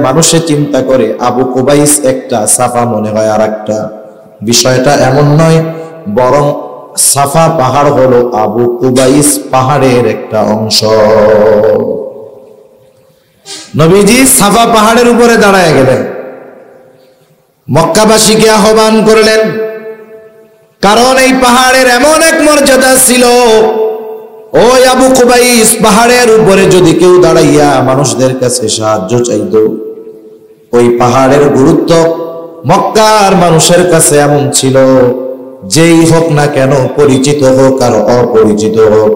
মানুষে চিন্তা করে আবু কুবাইস একটা, সাফা মনে হয় আর একটা। বিষয়টা এমন নয়, বরং সাফা পাহাড় হলো আবু কুবাইস পাহাড়ের একটা অংশ। নবীজি সাফা পাহাড়ের উপরে দাঁড়ায় গেলেন, মক্কাবাসীকে আহ্বান করলেন, কারণ এই পাহাড়ের এমন এক মর্যাদা ছিল। ওই আবু কুবাইস পাহাড়ের উপরে যদি কেউ দাঁড়াইয়া মানুষদের কাছে সাহায্য চাইত, ওই পাহাড়ের গুরুত্ব মক্কার মানুষের কাছে এমন ছিল, যেই হোক না কেন, পরিচিত হোক আর অপরিচিত হোক,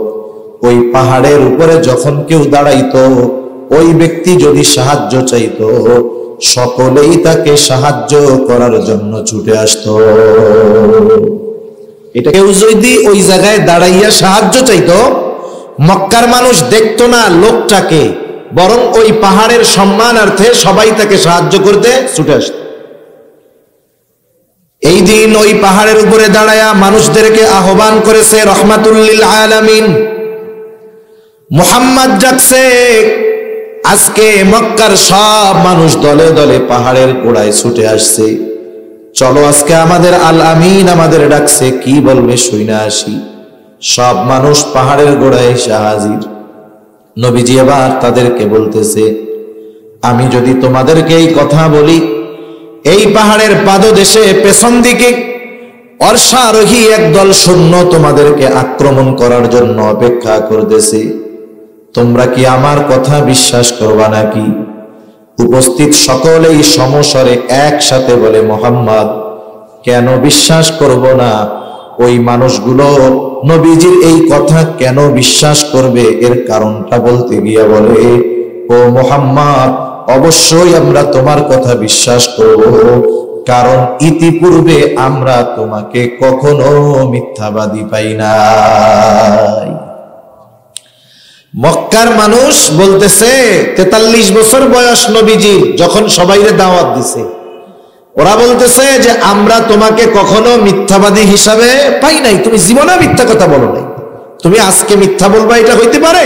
ওই পাহাড়ের উপরে যখন কেউ দাঁড়াইতো, ওই ব্যক্তি যদি সাহায্য চাইতো, সকলেই তাকে সাহায্য করার জন্য ছুটে আসতো। এটা কেউ যদি ওই জায়গায় দাঁড়াইয়া সাহায্য চাইতো, মক্কার মানুষ দেখতো না লোকটাকে, বরং ওই পাহাড়ের সম্মানার্থে সবাই তাকে সাহায্য করতে ছুটে আসতো। এই দিন ওই পাহাড়ের উপরে দাঁড়ায়া মানুষদেরকে আহ্বান করেছে রহমাতুল লিল আলামিন। মুহাম্মদ ডাকছে, আজকে মক্কার সব মানুষ দলে দলে পাহাড়ের গোড়ায় ছুটে আসছে, চলো আজকে আমাদের আল আমিন আমাদের ডাকছে, কি বলবে শুইনা আসি। সব মানুষ পাহাড়ের গোড়ায় এসে হাজির। নবীজি এবার তাদেরকে বলতেছে, আমি যদি তোমাদেরকে এই কথা বলি, এই পাহাড়ের পাদদেশে পেছন দিকে অশ্বারোহী একদল সৈন্য তোমাদেরকে আক্রমণ করার জন্য অপেক্ষা করতেছে, তোমরা কি আমার কথা বিশ্বাস করবা নাকি? উপস্থিত সকলেই সমস্বরে একসাথে বলে, মুহাম্মদ, কেন বিশ্বাস করব না? ওই মানুষগুলো নবীজির এই কথা কেন বিশ্বাস করবে? এর কারণটা বলতে গিয়ে বলে, ও মুহাম্মদ, অবশ্যই আমরা তোমার কথা বিশ্বাস করব, কারণ ইতিপূর্বে আমরা তোমাকে কখনো মিথ্যাবাদী পাই নাই। মক্কার মানুষ বলতেছে, 43 বছর বয়স নবীজি যখন সবাইরে দাওয়াত দিছে, ওরা বলতেছে যে আমরা তোমাকে কখনো মিথ্যাবাদী হিসাবে পাই নাই, তুমি জীবনে মিথ্যা কথা বলো নাই, তুমি আজকে মিথ্যা বলবা, এটা হইতে পারে?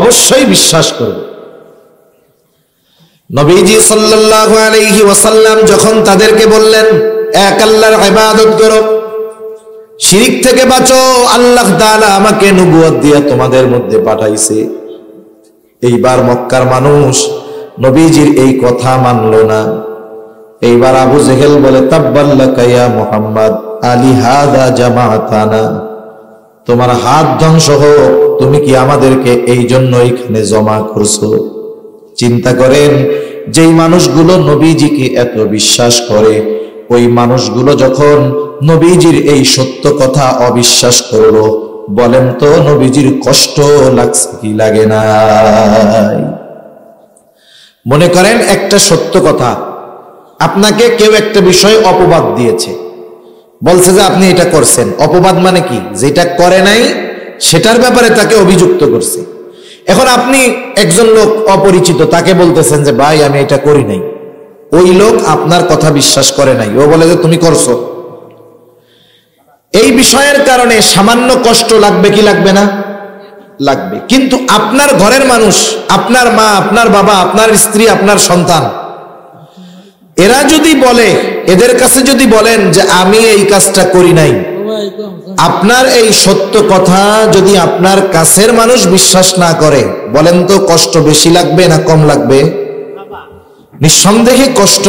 অবশ্যই বিশ্বাস করবে। নবীজি সাল্লাল্লাহু আলাইহি ওয়াসাল্লাম যখন তাদেরকে বললেন, এক আল্লাহর ইবাদত করো, শিরিক থেকে বাঁচো, আল্লাহ তাআলা আমাকে নবুয়ত দিয়ে তোমাদের মধ্যে পাঠাইছে। এইবার মক্কার মানুষ নবীজির এই কথা মানলো না। এইবার আবু জেহেল বলে, তাব্বাল্লাকা ইয়া মুহাম্মদ, আলি হাদা জামাতানা, তোমার হাত ধ্বংস হোক, তুমি কি আমাদেরকে এই জন্য এখানে জমা করছো? চিন্তা করেন, যেই মানুষগুলো নবীজিকে এত বিশ্বাস করে, ওই মানুষগুলো যখন নবীজির এই সত্য কথা অবিশ্বাস করলো, বলেন তো নবীজির কষ্ট লাগছে কি লাগে না? মনে করেন একটা সত্য কথা, আপনাকে কেউ একটা বিষয় অপবাদ দিয়েছে, বলছে যে আপনি এটা করছেন। অপবাদ মানে কি? যেটা করে নাই সেটার ব্যাপারে তাকে অভিযুক্ত করছে। এখন আপনি একজন লোক অপরিচিত, তাকে বলতেছেন যে ভাই আমি এটা করি নাই। ওই লোক আপনার কথা বিশ্বাস করে নাই, ও বলে যে তুমি করছো। এই বিষয়ের কারণে সামান্য কষ্ট লাগবে কি লাগবে না? লাগবে। কিন্তু আপনার ঘরের মানুষ, আপনার মা, আপনার বাবা, আপনার স্ত্রী, আপনার সন্তান, এরা যদি বলে, এদের কাছে যদি বলেন যে আমি এই কাজটা করি নাই, আপনার এই সত্য কথা যদি আপনার কাছের মানুষ বিশ্বাস না করে, বলেন তো কষ্ট বেশি লাগবে না কম লাগবে? নিঃসন্দেহে কষ্ট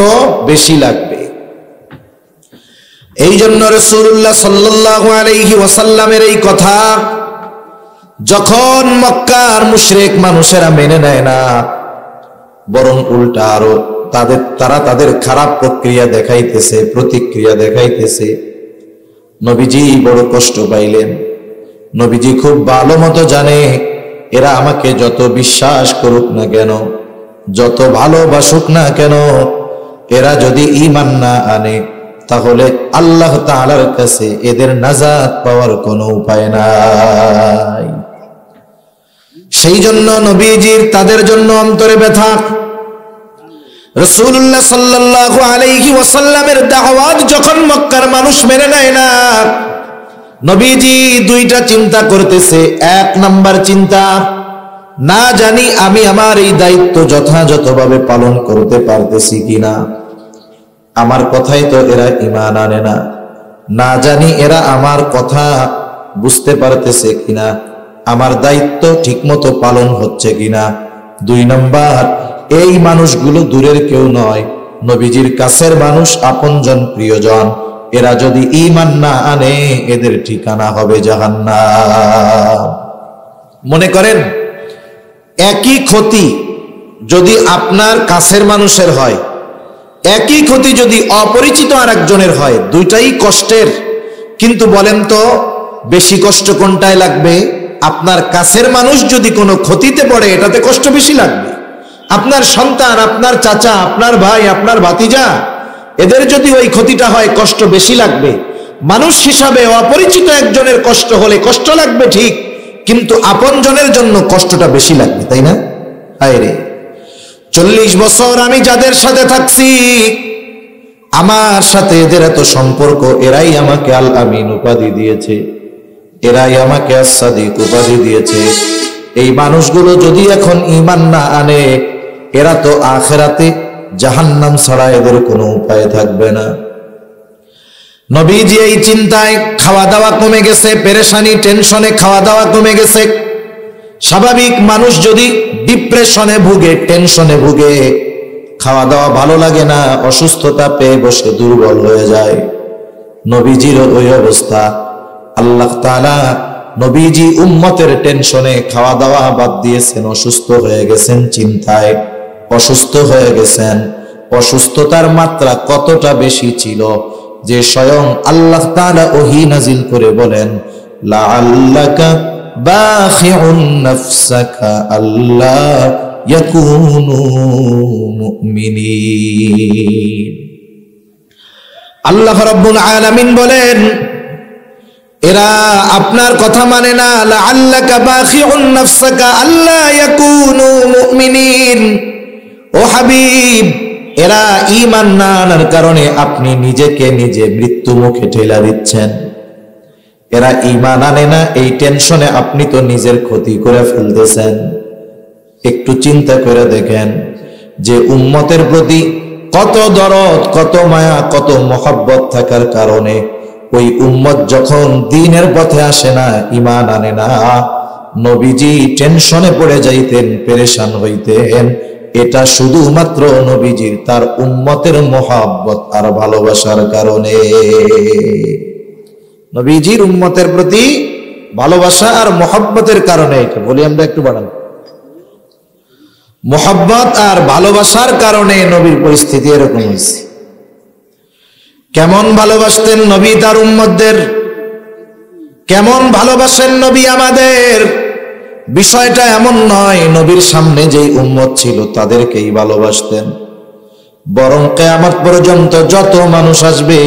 বেশি লাগবে। এই জন্য রাসূলুল্লাহ সাল্লাল্লাহু আলাইহি ওয়াসাল্লামের এই কথা যখন মক্কার মুশরিক মানুষেরা মেনে নেয় না, বরং উল্টা আরো তারা তাদের খারাপ প্রক্রিয়া দেখাইতেছে, প্রতিক্রিয়া দেখাইতেছে, নবীজি বড় কষ্ট পাইলেন। নবীজি খুব ভালো মতো জানে, এরা আমাকে যত বিশ্বাস করুক না কেন, যত ভালোবাসুক না কেন, এরা যদি ঈমান না আনে, তাহলে আল্লাহ তাআলার কাছে এদের নাজাত পাওয়ার কোনো উপায় নাই। সেই জন্য নবীজির তাদের জন্য অন্তরে ব্যথা। রাসূলুল্লাহ সাল্লাল্লাহু আলাইহি ওয়াসাল্লামের দাওয়াত যখন মক্কার মানুষ মেনে নেয় না, নবীজি দুইটা চিন্তা করতেছে। এক নাম্বার চিন্তা, না জানি আমি আমার এই দায়িত্ব যথাযথভাবে পালন করতে পারতেছি কিনা। আমার কথাই তো এরা ঈমান আনে না, না জানি এরা আমার কথা বুঝতে পারতেছে কিনা, আমার দায়িত্ব ঠিকমতো পালন হচ্ছে কিনা। 2 নাম্বার, এই মানুষগুলো দূরের কেউ নয়, নবীজির কাছের মানুষ, আপনজন, প্রিয়জন। এরা যদি ঈমান না আনে এদের ঠিকানা হবে জাহান্নাম। মনে করেন একই ক্ষতি যদি আপনার কাছের মানুষের হয়, একই ক্ষতি যদি অপরিচিত আরেকজনের হয়, দুইটাই কষ্টের, কিন্তু বলেন তো বেশি কষ্ট কোনটায় লাগবে? আপনার কাছের মানুষ যদি কোনো ক্ষতিতে পড়ে এটাতে কষ্ট বেশি লাগবে। আপনার সন্তান, আপনার চাচা, আপনার ভাই, আপনার ভাতিজা, এদের যদি ওই ক্ষতিটা হয় কষ্ট বেশি লাগবে। মানুষ হিসাবে অপরিচিত একজনের কষ্ট হলে কষ্ট লাগবে ঠিক, কিন্তু আপনজনের জন্য কষ্টটা বেশি লাগবে, তাই না? আরে 40 বছর আমি যাদের সাথে থাকছি, আমার সাথে এদের এত সম্পর্ক, এরাই আমাকে আল আমিন উপাধি দিয়েছে, এরাই আমাকে as-সাদিক উপাধি দিয়েছে। এই মানুষগুলো যদি এখন ঈমান না আনে, এরা তো আখিরাতে জাহান্নাম ছাড়া এদের কোনো উপায় থাকবে না। নবীজি এই চিন্তায়, খাওয়া দাওয়া কমে গেছে, পেরেশানি টেনশনে খাওয়া দাওয়া কমে গেছে। স্বাভাবিক মানুষ যদি ডিপ্রেশনে ভুগে, টেনশনে ভুগে, খাওয়া দাওয়া ভালো লাগে না, অসুস্থতা পেয়ে বসে দুর্বল হয়ে যায়। নবীজির ওই অবস্থা। আল্লাহ তাআলা নবীজি উম্মতের টেনশনে খাওয়া দাওয়া বাদ দিয়েছেন, অসুস্থ হয়ে গেছেন, চিন্তায় অসুস্থ হয়ে গেছেন। অসুস্থতার মাত্রা কতটা বেশি ছিল যে স্বয়ং আল্লাহ তাআলা ওহী নাজিল করে বলেন, লাআল্লাকা বাখিউন নাফসাকা আল্লা ইয়াকুনু মুমিনিন। আল্লাহ রাব্বুল আলামিন বলেন, এরা আপনার কথা মানে না, লাআল্লাকা বাখিউন নাফসাকা আল্লা ইয়াকুনু মুমিনিন। ও হাবিব, এরা ঈমান না আনার কারণে আপনি নিজেকে নিজে মৃত্যু মুখে ঠেলা দিচ্ছেন। এরা ঈমান আনে না, এই টেনশনে আপনি তো নিজের ক্ষতি করে ফেলতেছেন। একটু চিন্তা করে দেখেন যে উম্মতের প্রতি কত দরদ, কত মায়া, কত মহব্বত থাকার কারণে ওই উম্মত যখন দ্বীনের পথে আসে না, ঈমান আনে না, নবীজি টেনশনে পড়ে যাইতেন, পেরেশান হইতেন। এটা শুধুমাত্র নবীজির তার উম্মতের মহব্বত আর ভালোবাসার কারণে। নবীজির উম্মতের প্রতি ভালোবাসা আর মহব্বতের কারণে। এটা বলি আমরা একটু বাড়ান, মহব্বত আর ভালোবাসার কারণে নবীর পরিস্থিতি এরকম হয়েছে। কেমন ভালোবাসতেন নবী তার উম্মতদের, কেমন ভালোবাসেন নবী আমাদের। বিষয়টা এমন নয় নবীর সামনে যেই উম্মত ছিল তাদেরকেই ভালোবাসতেন, বরং কিয়ামত পর্যন্ত যত মানুষ আসবে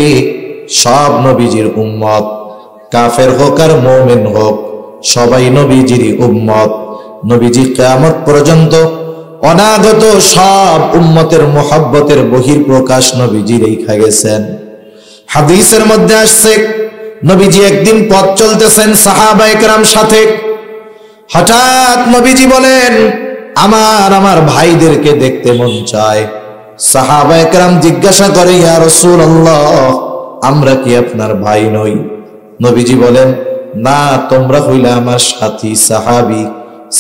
সব নবীজির উম্মত, কাফের হোক আর মুমিন হোক, সবাই নবীজিরই উম্মত। নবীজি কিয়ামত পর্যন্ত অনাগত সব উম্মতের মহব্বতের বহিঃপ্রকাশ নবীজি রেখে গেছেন। হাদিসের মধ্যে আসছে, নবীজি একদিন পথ চলতেছেন সাহাবায়ে কেরাম সাথে, হঠাৎ নবীজি বলেন, আমার ভাইদেরকে দেখতে মন চায়। সাহাবায়ে কেরাম জিজ্ঞাসা করে, ইয়া রাসূলুল্লাহ, আমরা কি আপনার ভাই নই? নবীজি বলেন, না, তোমরা হইলে আমার সাথী সাহাবী।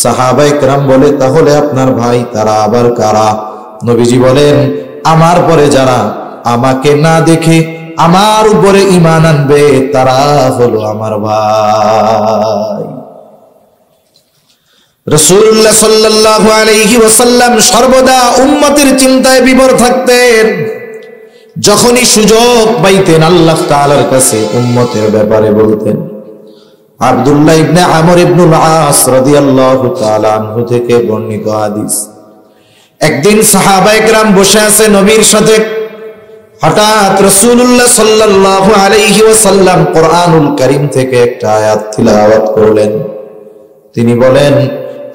সাহাবায়ে কেরাম বলে, তাহলে আপনার ভাই তারা আবার কারা? নবীজি বলেন, আমার পরে যারা আমাকে না দেখে আমার উপরে ঈমান আনবে তারা হলো আমার ভাই। রাসূলুল্লাহ সাল্লাল্লাহু আলাইহি ওয়াসাল্লাম সর্বদা উম্মতের চিন্তায় বিভোর থাকতেন। যখনই সুযোগ পাইতেন আল্লাহ তাআলার কাছে উম্মতের ব্যাপারে বলতেন। আব্দুল্লাহ ইবনে আমর ইবনুল আস রাদিয়াল্লাহু তাআলা আনহু থেকে বর্ণিত হাদিস, একদিন সাহাবায়ে কেরাম বসে আছে নবীর সাথে, হঠাৎ রাসূলুল্লাহ সাল্লাল্লাহু আলাইহি ওয়াসাল্লাম কোরআনুল কারীম থেকে একটা আয়াত তিলাওয়াত করলেন। তিনি বলেন,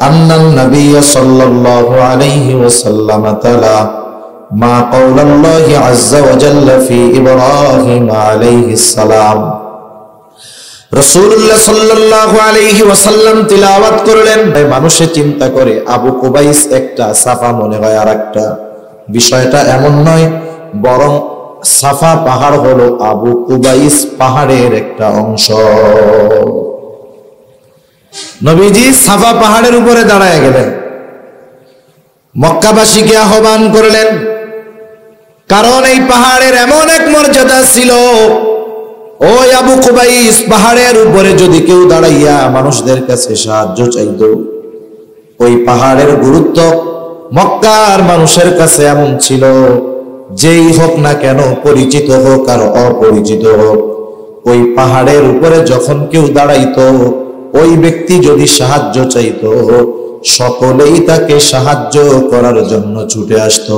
আন্নান নবী সাল্লাল্লাহু আলাইহি ওয়াসাল্লাম তাআলা মা কাওলাল্লাহি আযজা ওয়া জাল্লা ফি ইব্রাহিম আলাইহিস সালাম। রাসূলুল্লাহ সাল্লাল্লাহু আলাইহি ওয়াসাল্লাম তিলাওয়াত করলেন। মানুষে চিন্তা করে আবু কুবাইস একটা, সাফা মনে হয় আরেকটা। বিষয়টা এমন নয়, বরং সাফা পাহাড় হলো আবু কুবাইস পাহাড়ের একটা অংশ। নবীজি সাফা পাহাড়ের উপরে দাঁড়ায় গেলেন, মক্কাবাসীকে আহ্বান করলেন। কারণ এই পাহাড়ের এমন এক মর্যাদা ছিল, ওই আবু কুবাইস পাহাড়ের উপরে যদি কেউ দাঁড়াইয়া মানুষদের কাছে সাহায্য চাইত, ওই পাহাড়ের গুরুত্ব মক্কার মানুষের কাছে এমন ছিল, যেই হোক না কেন, পরিচিত হোক আর অপরিচিত হোক, ওই পাহাড়ের উপরে যখন কেউ দাঁড়াইতো, ওই ব্যক্তি যদি সাহায্য চাইতো, সকলেই তাকে সাহায্য করার জন্য ছুটে আসতো।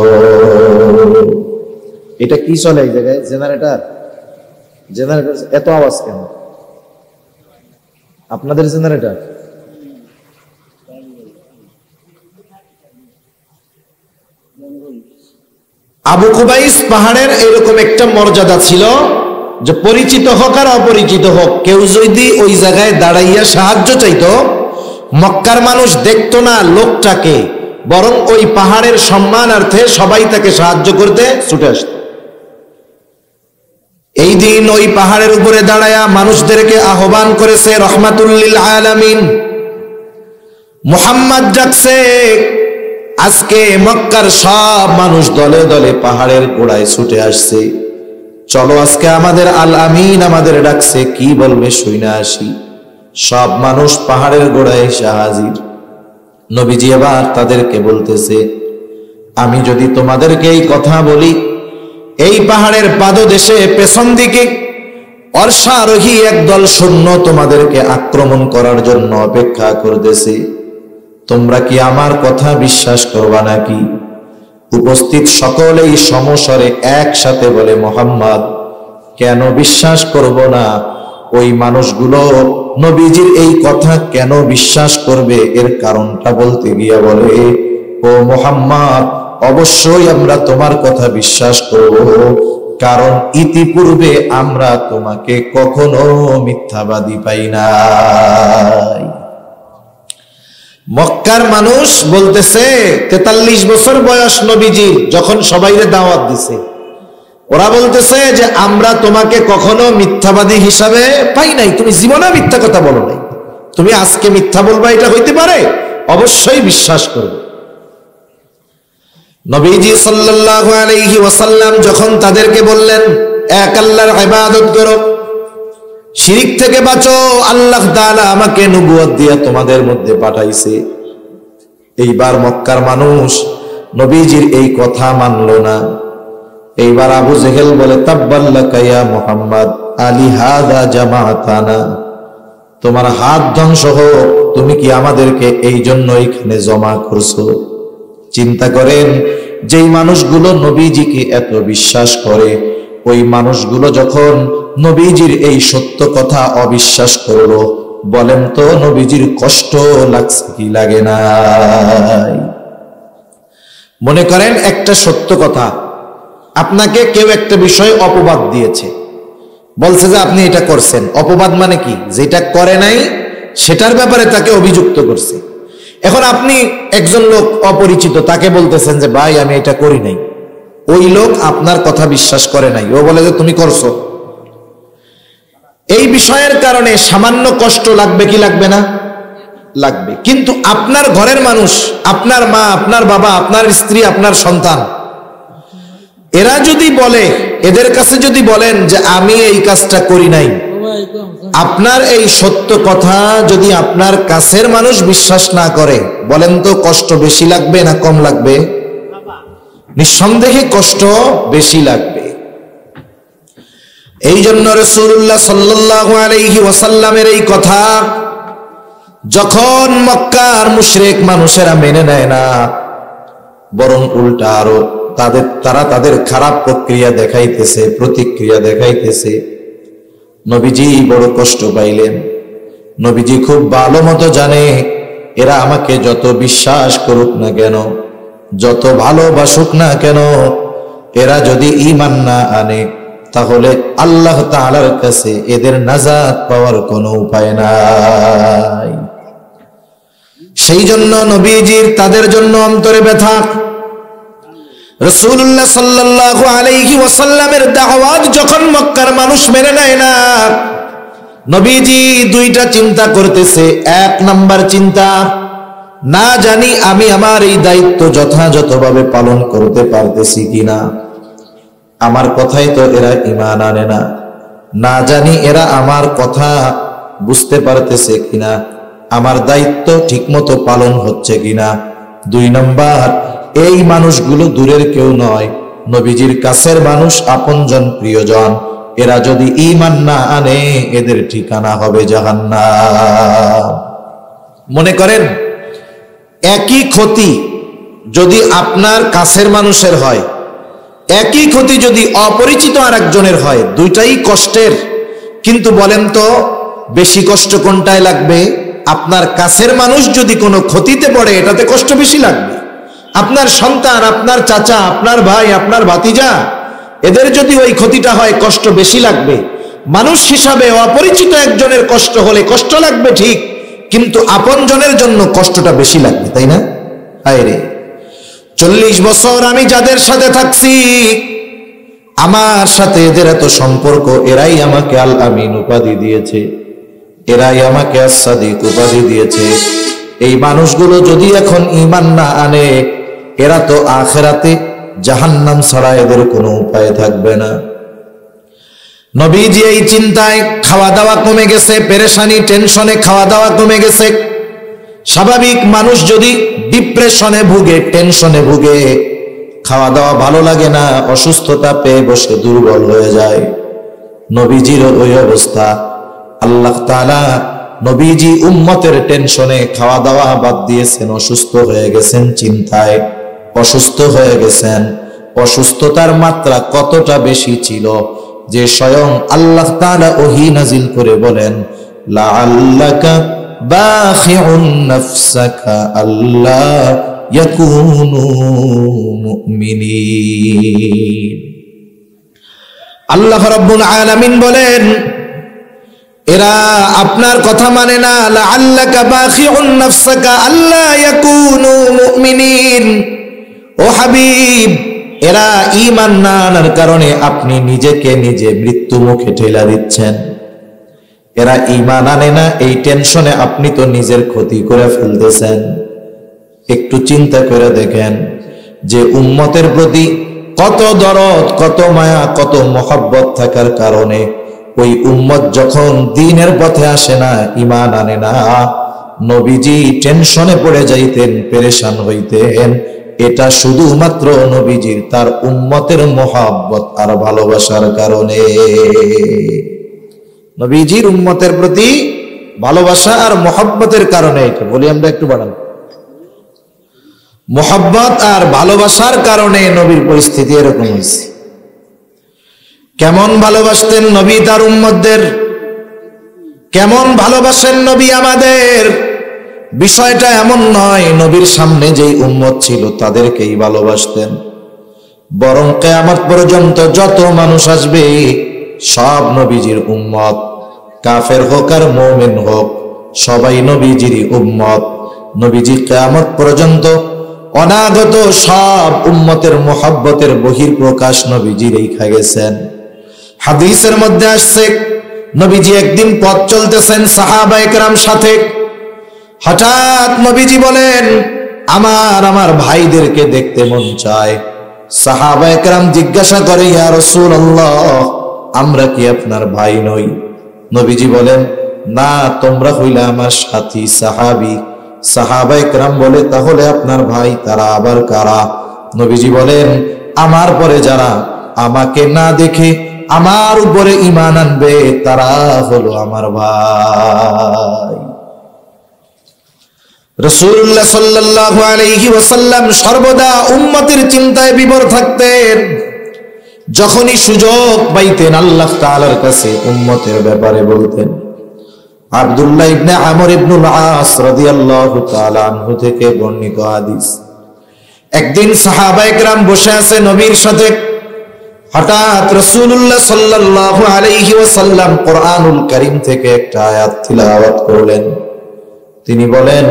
এটা কি চলে এই জায়গায়? জেনারেটর এত আওয়াজ কেন? আপনাদের জেনারেটর? আবু কুবাইস পাহাড়ের এরকম একটা মর্যাদা ছিল যে পরিচিত হোক আর অপরিচিত হোক, কেউ যদি ওই জায়গায় দাঁড়াইয়া সাহায্য চাইতো, মক্কার মানুষ দেখতো না লোকটাকে, বরং ওই পাহাড়ের সম্মানার্থে সবাই তাকে সাহায্য করতে ছুটে আসত। এই দিন ওই পাহাড়ের উপরে দাঁড়ায়া মানুষদেরকে আহ্বান করেছে রহমাতুল লিল আলামিন। মুহাম্মদ ডাকছে, আজকে মক্কার সব মানুষ দলে দলে পাহাড়ের গোড়ায় ছুটে আসছে। চলো আজকে আমাদের আল আমিন আমাদের ডাকছে, কি বলবে শুইনা আসি। সব মানুষ পাহাড়ের গোড়ায় এসে হাজির। নবীজি এবার তাদেরকে বলতেছে, আমি যদি তোমাদেরকে এই কথা বলি, এই পাহাড়ের পাদদেশে পেছন দিকে অশ্বারোহী একদল সৈন্য তোমাদেরকে আক্রমণ করার জন্য অপেক্ষা করতেছে, তোমরা কি আমার কথা বিশ্বাস করবা নাকি? উপস্থিত সকলেই সমস্বরে একসাথে বলে, মুহাম্মদ, কেন বিশ্বাস করব না? ওই মানুষগুলো নবীজির এই কথা কেন বিশ্বাস করবে? এর কারণটা বলতে গিয়ে বলে, ও মুহাম্মদ, অবশ্যই আমরা তোমার কথা বিশ্বাস করব, কারণ ইতিপূর্বে আমরা তোমাকে কখনো মিথ্যাবাদী পাই নাই। মক্কার মানুষ বলতেছে, 43 বছর বয়স নবীজির, যখন সবাইরে দাওয়াত দিছে, ওরা বলতেছে যে আমরা তোমাকে কখনো মিথ্যাবাদী হিসাবে পাই নাই, তুমি জীবনে মিথ্যা কথা বলো নাই, তুমি আজকে মিথ্যা বলবা, এটা হইতে পারে? অবশ্যই বিশ্বাস করবে। নবীজি সাল্লাল্লাহু আলাইহি ওয়াসাল্লাম যখন তাদেরকে বললেন, এক আল্লাহর ইবাদত করো, শিরিক থেকে বাঁচো, আল্লাহ তাআলা আমাকে নবুয়ত দিয়ে তোমাদের মধ্যে পাঠাইছে। এইবার মক্কার মানুষ নবীজির এই কথা মানলো না। এইবার আবু জেহেল বলে, তাব্বাল্লাকা ইয়া মুহাম্মদ, আলি হাদা জামাতানা, তোমার হাত ধ্বংস হোক, তুমি কি আমাদেরকে এই জন্য এখানে জমা করছো? চিন্তা করেন, যেই মানুষগুলো নবীজিকে এত বিশ্বাস করে, ওই মানুষগুলো যখন নবীজির এই সত্য কথা অবিশ্বাস করলো, বলেন তো নবীজির কষ্ট লাগছে কি লাগে না? মনে করেন একটা সত্য কথা, আপনাকে কেউ একটা বিষয় অপবাদ দিয়েছে, বলছে যে আপনি এটা করছেন। অপবাদ মানে কি? যেটা করে নাই সেটার ব্যাপারে তাকে অভিযুক্ত করছে। এখন আপনি একজন লোক অপরিচিত, তাকে বলতেছেন যে ভাই আমি এটা করি নাই। ওই লোক আপনার কথা বিশ্বাস করে নাই, ও বলে যে তুমি করছো। এই বিষয়ের কারণে সামান্য কষ্ট লাগবে কি লাগবে না? লাগবে। কিন্তু আপনার ঘরের মানুষ, আপনার মা, আপনার বাবা, আপনার স্ত্রী, আপনার সন্তান, এরা যদি বলে, এদের কাছে যদি বলেন যে আমি এই কাজটা করি নাই, আপনার এই সত্য কথা যদি আপনার কাছের মানুষ বিশ্বাস না করে, বলেন তো কষ্ট বেশি লাগবে না কম লাগবে? নিঃসন্দেহে কষ্ট বেশি লাগবে। এই জন্য রাসূলুল্লাহ সাল্লাল্লাহু আলাইহি ওয়াসাল্লামের এই কথা যখন মক্কার মুশরিক মানুষেরা মেনে নেয় না, বরং উল্টা আরো তারা তাদের খারাপ প্রক্রিয়া দেখাইতেছে, প্রতিক্রিয়া দেখাইতেছে, নবীজি বড় কষ্ট পাইলেন। নবীজি খুব ভালো মতো জানে, এরা আমাকে যত বিশ্বাস করুক না কেন, যত ভালোবাসুক না কেন, এরা যদি ঈমান না আনে, তাহলে আল্লাহ তাআলার কাছে এদের নাজাত পাওয়ার কোনো উপায় নাই। সেই জন্য নবীজির তাদের জন্য অন্তরে ব্যথা। রাসূলুল্লাহ সাল্লাল্লাহু আলাইহি ওয়াসাল্লামের দাওয়াত যখন মক্কার মানুষ মেনে নেয় না, নবীজি দুইটা চিন্তা করতেছে। এক নাম্বার চিন্তা, না জানি আমি আমার এই দায়িত্ব যথাযথভাবে পালন করতে পারতেছি কিনা, আমার কথাই তো এরা ঈমান আনে না, না জানি এরা আমার কথা বুঝতে পারতেছে কিনা, আমার দায়িত্ব ঠিকমতো পালন হচ্ছে কিনা। দুই নাম্বার, এই মানুষগুলো দূরের কেউ নয়, নবীজির কাছের মানুষ, আপনজন, প্রিয়জন। এরা যদি ঈমান না আনে এদের ঠিকানা হবে জাহান্নাম। মনে করেন একই ক্ষতি যদি আপনার কাছের মানুষের হয়, একই ক্ষতি যদি অপরিচিত আরেকজনের হয়, দুইটাই কষ্টের। কিন্তু বলেন তো বেশি কষ্ট কোনটায় লাগবে? আপনার কাছের মানুষ যদি কোনো ক্ষতিতে পড়ে এটাতে কষ্ট বেশি লাগবে। আপনার সন্তান, আপনার চাচা, আপনার ভাই, আপনার ভাতিজা, এদের যদি ওই ক্ষতিটা হয় কষ্ট বেশি লাগবে। মানুষ হিসাবে অপরিচিত একজনের কষ্ট হলে কষ্ট লাগবে ঠিক, কিন্তু আপনজনের জন্য কষ্টটা বেশি লাগবে, তাই না? হায়রে, 40 বছর আমি যাদের সাথে থাকছি, আমার সাথে এদের এত সম্পর্ক, এরাই আমাকে আল আমিন উপাধি দিয়েছে, এরাই আমাকে as-সাদিক উপাধি দিয়েছে। এই মানুষগুলো যদি এখন ঈমান না আনে, এরা তো আখিরাতে জাহান্নাম ছাড়া এদের কোনো উপায় থাকবে না। নবীজি এই চিন্তায়, খাওয়া দাওয়া কমে গেছে, পেরেশানি টেনশনে খাওয়া দাওয়া কমে গেছে। স্বাভাবিক মানুষ যদি ডিপ্রেশনে ভুগে, টেনশনে ভুগে, খাওয়া দাওয়া ভালো লাগে না, অসুস্থতা পেয়ে বসে দুর্বল হয়ে যায়। নবীজির ওই অবস্থা। আল্লাহ তাআলা নবীজি উম্মতের টেনশনে খাওয়া দাওয়া বাদ দিয়েছেন, অসুস্থ হয়ে গেছেন, চিন্তায় অসুস্থ হয়ে গেছেন। অসুস্থতার মাত্রা কতটা বেশি ছিল যে স্বয়ং আল্লাহ তাআলা ওহী নাজিল করে বলেন, লাআল্লাকা বাখিউন নাফসাকা আল্লা ইয়াকুনু মুমিনিন। আল্লাহ রাব্বুল আলামিন বলেন, এরা আপনার কথা মানে না, লাআল্লাকা বাখিউন নাফসাকা আল্লা ইয়াকুনু মুমিনিন। ও হাবিব, এরা ঈমান না আনার কারণে আপনি নিজেকে নিজে মৃত্যু মুখে ঠেলা দিচ্ছেন। এরা ঈমান আনে না, এই টেনশনে আপনি তো নিজের ক্ষতি করে ফেলতেছেন। একটু চিন্তা করে দেখেন যে উম্মতের প্রতি কত দরদ, কত মায়া, কত মহব্বত থাকার কারণে ওই উম্মত যখন দ্বীনের পথে আসে না, ঈমান আনে না, নবীজি টেনশনে পড়ে যাইতেন, পেরেশান হইতেন। এটা শুধুমাত্র নবীজির তার উম্মতের মহব্বত আর ভালোবাসার কারণে। নবীজির উম্মতের প্রতি ভালোবাসা আর মহব্বতের কারণে। এটা বলি আমরা একটু বাড়ান, মহব্বত আর ভালোবাসার কারণে নবীর পরিস্থিতি এরকম হয়েছে। কেমন ভালোবাসতেন নবী তার উম্মতদের, কেমন ভালোবাসেন নবী আমাদের। বিষয়টা এমন নয় নবীর সামনে যেই উম্মত ছিল তাদেরকেই ভালোবাসতেন, বরং কিয়ামত পর্যন্ত যত মানুষ আসবে সব নবীজির উম্মত, কাফের হোক আর মুমিন হোক, সবাই নবীজিরই উম্মত। নবীজি কিয়ামত পর্যন্ত অনাগত সব উম্মতের মহব্বতের বহিঃপ্রকাশ নবীজি রেখে গেছেন। হাদিসের মধ্যে আসছে, নবীজি একদিন পথ চলতেছেন সাহাবায়ে কেরাম সাথে, হঠাৎ নবীজি বলেন, আমার ভাইদেরকে দেখতে মন চায়। সাহাবায়ে কেরাম জিজ্ঞাসা করে, ইয়া রাসূলুল্লাহ, আমরা কি আপনার ভাই নই? নবীজি বলেন, না, তোমরা হইলে আমার সাথী সাহাবী। সাহাবায়ে কেরাম বলে, তাহলে আপনার ভাই তারা আবার কারা? নবীজি বলেন, আমার পরে যারা আমাকে না দেখে আমার উপরে ঈমান আনবে তারা হলো আমার ভাই। রাসূলুল্লাহ সাল্লাল্লাহু আলাইহি ওয়াসাল্লাম সর্বদা উম্মতের চিন্তায় বিভোর থাকতেন। যখনই সুযোগ পাইতেন আল্লাহ তাআলার কাছে উম্মতের ব্যাপারে বলতেন। আব্দুল্লাহ ইবনে আমর ইবনুল আস রাদিয়াল্লাহু তাআলা আনহু থেকে বর্ণিত হাদিস, একদিন সাহাবায়ে কেরাম বসে আছে নবীর সাথে, হঠাৎ রাসূলুল্লাহ সাল্লাল্লাহু আলাইহি ওয়াসাল্লাম কোরআনুল কারীম থেকে একটা আয়াত তিলাওয়াত করলেন। তিনি বলেন,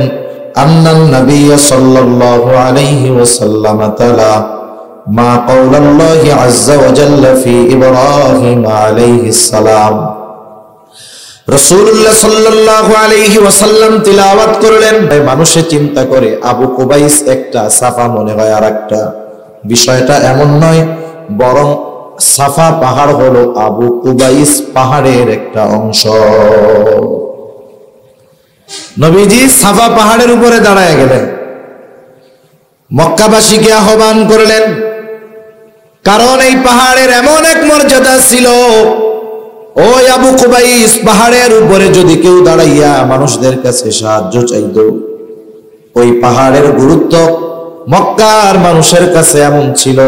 আন্নান নবী সাল্লাল্লাহু আলাইহি ওয়াসাল্লাম তাআলা মা কাওলাল্লাহি আযজা ওয়া জাল্লা ফি ইব্রাহিম আলাইহিস সালাম। রাসূলুল্লাহ সাল্লাল্লাহু আলাইহি ওয়াসাল্লাম তিলাওয়াত করলেন। মানুষে চিন্তা করে আবু কুবাইস একটা, সাফা মনে হয় আরেকটা। বিষয়টা এমন নয়, বরং সাফা পাহাড় হলো আবু কুবাইস পাহাড়ের একটা অংশ। নবীজি সাফা পাহাড়ের উপরে দাঁড়ায় গেলেন, মক্কাবাসীকে আহ্বান করলেন। কারণ এই পাহাড়ের এমন এক মর্যাদা ছিল, ওই আবু কুবাইস পাহাড়ের উপরে যদি কেউ দাঁড়াইয়া মানুষদের কাছে সাহায্য চাইত, ওই পাহাড়ের গুরুত্ব মক্কার মানুষের কাছে এমন ছিল,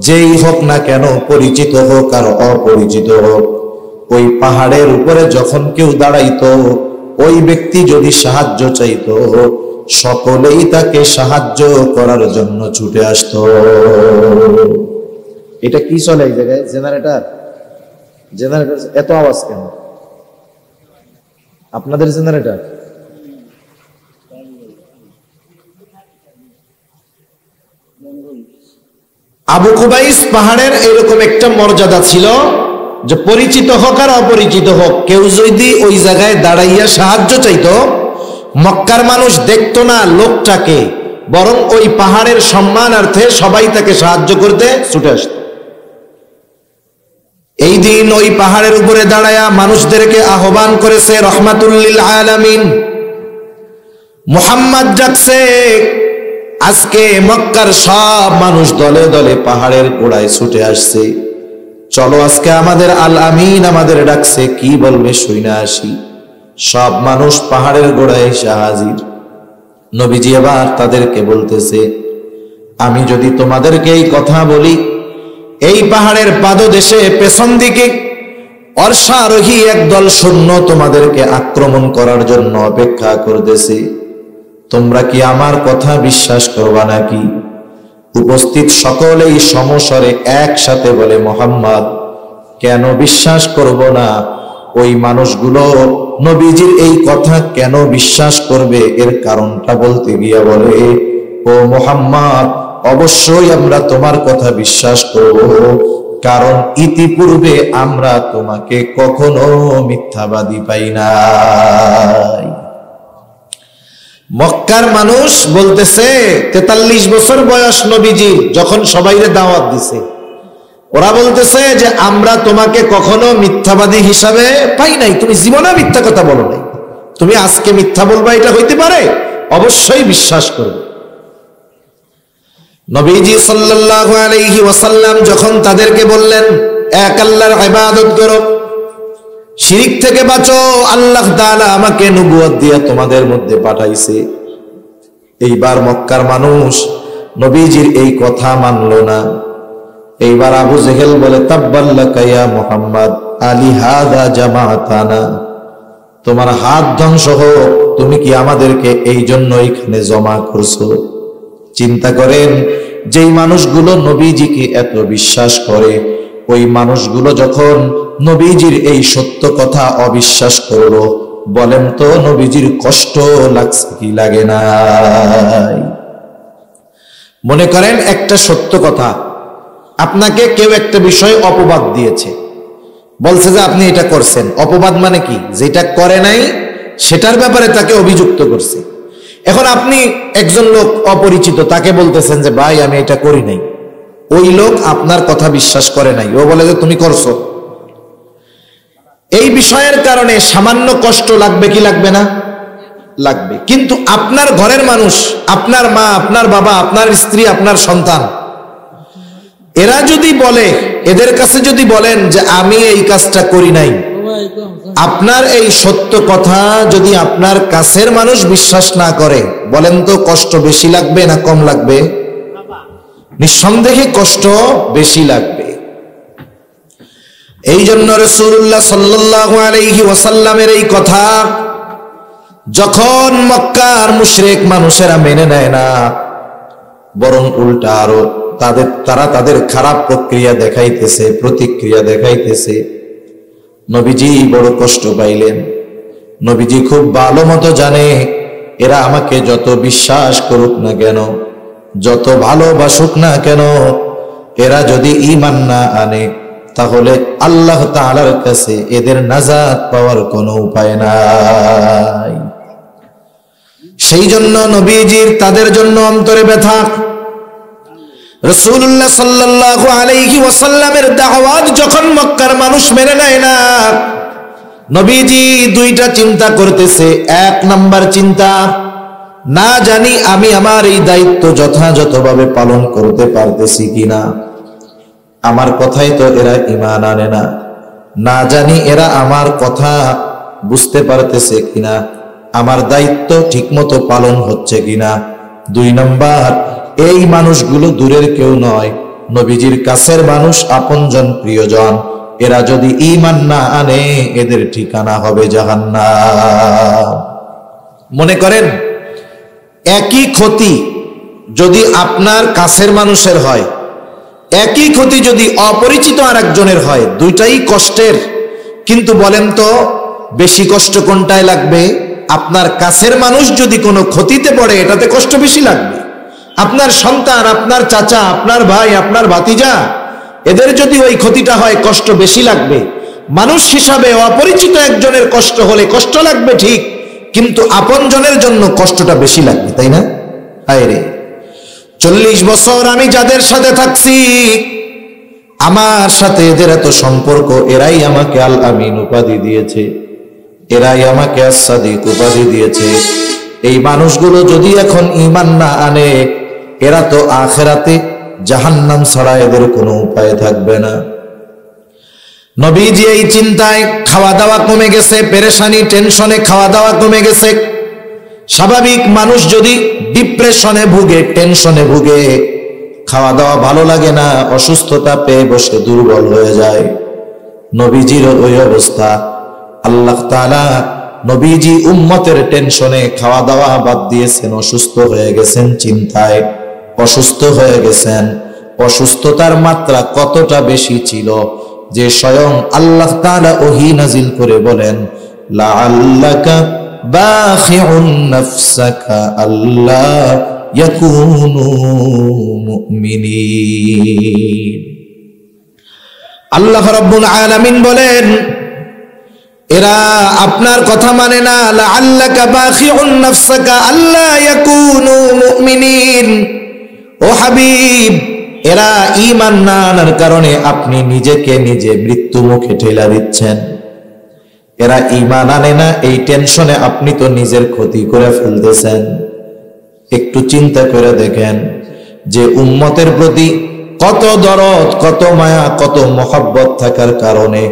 যেই হোক না কেন, পরিচিত হোক আর অপরিচিত হোক, ওই পাহাড়ের উপরে যখন কেউ দাঁড়াইতো, ওই ব্যক্তি যদি সাহায্য চাইতো, সকলেই তাকে সাহায্য করার জন্য ছুটে আসতো। এটা কি চলে এই জায়গায়? জেনারেটর এত আওয়াজ কেন? আপনাদের জেনারেটর? আবু কুবাইস পাহাড়ের এরকম একটা মর্যাদা ছিল যে পরিচিত হোক আর অপরিচিত হোক, কেউ যদি ওই জায়গায় দাঁড়াইয়া সাহায্য চাইতো, মক্কার মানুষ দেখতো না লোকটাকে, বরং ওই পাহাড়ের সম্মানার্থে সবাই তাকে সাহায্য করতে ছুটে আসত। এই দিন ওই পাহাড়ের উপরে দাঁড়ায়া মানুষদেরকে আহ্বান করেছে রহমাতুল লিল আলামিন। মুহাম্মদ ডাকছে, আজকে মক্কার সব মানুষ দলে দলে পাহাড়ের গোড়ায় ছুটে আসছে। চলো আজকে আমাদের আল আমিন আমাদের ডাকছে, কি বলবে শুইনা আসি। সব মানুষ পাহাড়ের গোড়ায় এসে হাজির। নবীজি এবার তাদেরকে বলতেছে, আমি যদি তোমাদেরকে এই কথা বলি, এই পাহাড়ের পাদদেশে পেছন দিকে অশ্বারোহী একদল সৈন্য তোমাদেরকে আক্রমণ করার জন্য অপেক্ষা করতেছে, তোমরা কি আমার কথা বিশ্বাস করবা নাকি? উপস্থিত সকলেই সমস্বরে একসাথে বলে, মুহাম্মদ, কেন বিশ্বাস করব না? ওই মানুষগুলো নবীজির এই কথা কেন বিশ্বাস করবে? এর কারণটা বলতে গিয়া বলে, ও মুহাম্মদ, অবশ্যই আমরা তোমার কথা বিশ্বাস করব, কারণ ইতিপূর্বে আমরা তোমাকে কখনো মিথ্যাবাদী পাই নাই। মক্কার মানুষ বলতেছে, 43 বছর বয়স নবীজি যখন সবাইরে দাওয়াত দিছে, ওরা বলতেছে যে আমরা তোমাকে কখনো মিথ্যাবাদী হিসাবে পাই নাই, তুমি জীবনে মিথ্যা কথা বলো নাই, তুমি আজকে মিথ্যা বলবা, এটা হইতে পারে? অবশ্যই বিশ্বাস করবে। নবীজি সাল্লাল্লাহু আলাইহি ওয়াসাল্লাম যখন তাদেরকে বললেন, এক আল্লাহর ইবাদত করো, শিরিক থেকে বাঁচো, আল্লাহ তাআলা আমাকে নবুয়ত দিয়ে তোমাদের মধ্যে পাঠাইছে। এইবার মক্কার মানুষ নবীজির এই কথা মানলো না। এইবার আবু জেহেল বলে, তাব্বাল্লাকা ইয়া মুহাম্মদ, আলি হাদা জামাতানা, তোমার হাত ধ্বংস হোক, তুমি কি আমাদেরকে এই জন্য এখানে জমা করছো? চিন্তা করেন, যেই মানুষগুলো নবীজিকে এত বিশ্বাস করে, ওই মানুষগুলো যখন নবীজির এই সত্য কথা অবিশ্বাস করলো, বলেন তো নবীজির কষ্ট লাগছে কি লাগে না? মনে করেন একটা সত্য কথা, আপনাকে কেউ একটা বিষয় অপবাদ দিয়েছে, বলছে যে আপনি এটা করছেন। অপবাদ মানে কি? যেটা করে নাই সেটার ব্যাপারে তাকে অভিযুক্ত করছে। এখন আপনি একজন লোক অপরিচিত, তাকে বলতেছেন যে ভাই আমি এটা করি নাই। ওই লোক আপনার কথা বিশ্বাস করে নাই, ও বলে যে তুমি করছো। এই বিষয়ের কারণে সামান্য কষ্ট লাগবে কি লাগবে না? লাগবে। কিন্তু আপনার ঘরের মানুষ, আপনার মা, আপনার বাবা, আপনার স্ত্রী, আপনার সন্তান, এরা যদি বলে, এদের কাছে যদি বলেন যে আমি এই কাজটা করি নাই, আপনার এই সত্য কথা যদি আপনার কাছের মানুষ বিশ্বাস না করে, বলেন তো কষ্ট বেশি লাগবে না কম লাগবে? নিঃসন্দেহে কষ্ট বেশি লাগবে। এই জন্য রাসূলুল্লাহ সাল্লাল্লাহু আলাইহি ওয়াসাল্লামের এই কথা যখন মক্কার মুশরিক মানুষেরা মেনে নেয় না, বরং উল্টা আরো তারা তাদের খারাপ প্রক্রিয়া দেখাইতেছে, প্রতিক্রিয়া দেখাইতেছে। নবীজি বড় কষ্ট পাইলেন। নবীজি খুব ভালো মতো জানে এরা আমাকে যত বিশ্বাস করুক না কেন, যত ভালোবাসুক না কেন, এরা যদি ঈমান না আনে তাহলে আল্লাহ তাআলার কাছে এদের নাজাত পাওয়ার কোনো উপায় নাই। সেই জন্য নবীজির তাদের জন্য অন্তরে ব্যথা। রাসূলুল্লাহ সাল্লাল্লাহু আলাইহি ওয়াসাল্লামের দাওয়াত যখন মক্কার মানুষ মেনে নেয় না, নবীজি দুইটা চিন্তা করতেছে। এক নাম্বার চিন্তা, না জানি আমি আমার এই দায়িত্ব যথাযথভাবে পালন করতে পারতেছি কিনা, আমার কথাই তো এরা ঈমান আনে না, না জানি এরা আমার কথা বুঝতে পারতেছে কিনা, আমার দায়িত্ব ঠিকমতো পালন হচ্ছে কিনা। দুই নাম্বার, এই মানুষগুলো দূরের কেউ নয়, নবীজির কাছের মানুষ, আপনজন, প্রিয়জন। এরা যদি ঈমান না আনে এদের ঠিকানা হবে জাহান্নাম। মনে করেন একই ক্ষতি যদি আপনার কাছের মানুষের হয়, একই ক্ষতি যদি অপরিচিত আরেকজনের হয়, দুইটাই কষ্টের। কিন্তু বলেন তো বেশি কষ্ট কোনটায় লাগবে? আপনার কাছের মানুষ যদি কোনো ক্ষতিতে পড়ে এটাতে কষ্ট বেশি লাগবে। আপনার সন্তান, আপনার চাচা, আপনার ভাই, আপনার ভাতিজা, এদের যদি ওই ক্ষতিটা হয় কষ্ট বেশি লাগবে। মানুষ হিসাবে অপরিচিত একজনের কষ্ট হলে কষ্ট লাগবে ঠিক, কিন্তু আপনজনের জন্য কষ্টটা বেশি লাগবে, তাই না? আরে 40 বছর আমি যাদের সাথে থাকছি, আমার সাথে এদের এত সম্পর্ক, এরাই আমাকে আল আমিন উপাধি দিয়েছে, এরাই আমাকে as-সাদিক উপাধি দিয়েছে। এই মানুষগুলো যদি এখন ঈমান না আনে, এরা তো আখিরাতে জাহান্নাম ছাড়া এদের কোনো উপায় থাকবে না। নবীজি এই চিন্তায়, খাওয়া দাওয়া কমে গেছে, পেরেশানি টেনশনে খাওয়া দাওয়া কমে গেছে। স্বাভাবিক মানুষ যদি ডিপ্রেশনে ভুগে, টেনশনে ভুগে, খাওয়া দাওয়া ভালো লাগে না, অসুস্থতা পেয়ে বসে দুর্বল হয়ে যায়। নবীজির ওই অবস্থা। আল্লাহ তাআলা নবীজি উম্মতের টেনশনে খাওয়া দাওয়া বাদ দিয়েছেন, অসুস্থ হয়ে গেছেন, চিন্তায় অসুস্থ হয়ে গেছেন। অসুস্থতার মাত্রা কতটা বেশি ছিল যে স্বয়ং আল্লাহ তাআলা ওহী নাজিল করে বলেন, লাআল্লাকা বাখিউন নাফসাকা আল্লা ইয়াকুনু মুমিনিন। আল্লাহ রাব্বুল আলামিন বলেন, এরা আপনার কথা মানে না, লাআল্লাকা বাখিউন নাফসাকা আল্লা ইয়াকুনু মুমিনিন। ও হাবিব, এরা ঈমান না আনার কারণে আপনি নিজেকে নিজে মৃত্যু মুখে ঠেলা দিচ্ছেন। এরা ঈমান আনে না, এই টেনশনে আপনি তো নিজের ক্ষতি করে ফেলতেছেন। একটু চিন্তা করে দেখেন যে উম্মতের প্রতি কত দরদ, কত মায়া, কত মহব্বত থাকার কারণে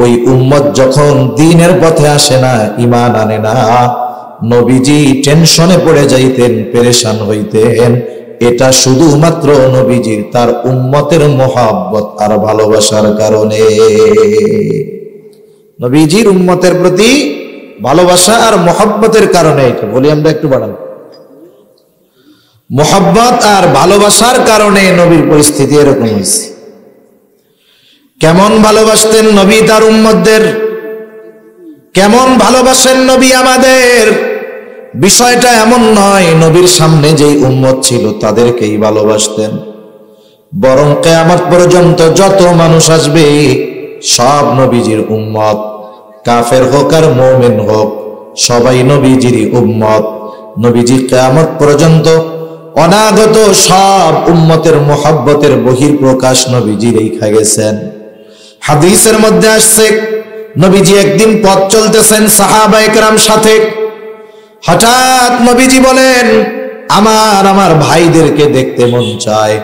ওই উম্মত যখন দ্বীনের পথে আসে না, ঈমান আনে না, নবীজি টেনশনে পড়ে যাইতেন, পেরেশান হইতেন। এটা শুধুমাত্র নবীজির তার উম্মতের মহব্বত আর ভালোবাসার কারণে। নবীজির উম্মতের প্রতি ভালোবাসা আর মহব্বতের কারণে। এটা বলি আমরা একটু বাড়ান। মহব্বত আর ভালোবাসার কারণে নবীর পরিস্থিতি এরকম হয়েছে। কেমন ভালোবাসতেন নবী তার উম্মতদের, কেমন ভালোবাসেন নবী আমাদের। বিষয়টা এমন নয় নবীর সামনে যেই উম্মত ছিল তাদেরকেই ভালোবাসতেন, বরং কিয়ামত পর্যন্ত যত মানুষ আসবে সব নবীজির উম্মত, কাফের হোক আর মুমিন হোক, সবাই নবীজিরই উম্মত। নবীজি কিয়ামত পর্যন্ত অনাগত সব উম্মতের মহব্বতের বহিঃপ্রকাশ নবীজি রেখে গেছেন। হাদিসের মধ্যে আসছে, নবীজি একদিন পথ চলতেছেন সাহাবায়ে কেরাম সাথে, হঠাৎ নবীজি বলেন, আমার ভাইদেরকে দেখতে মন চায়।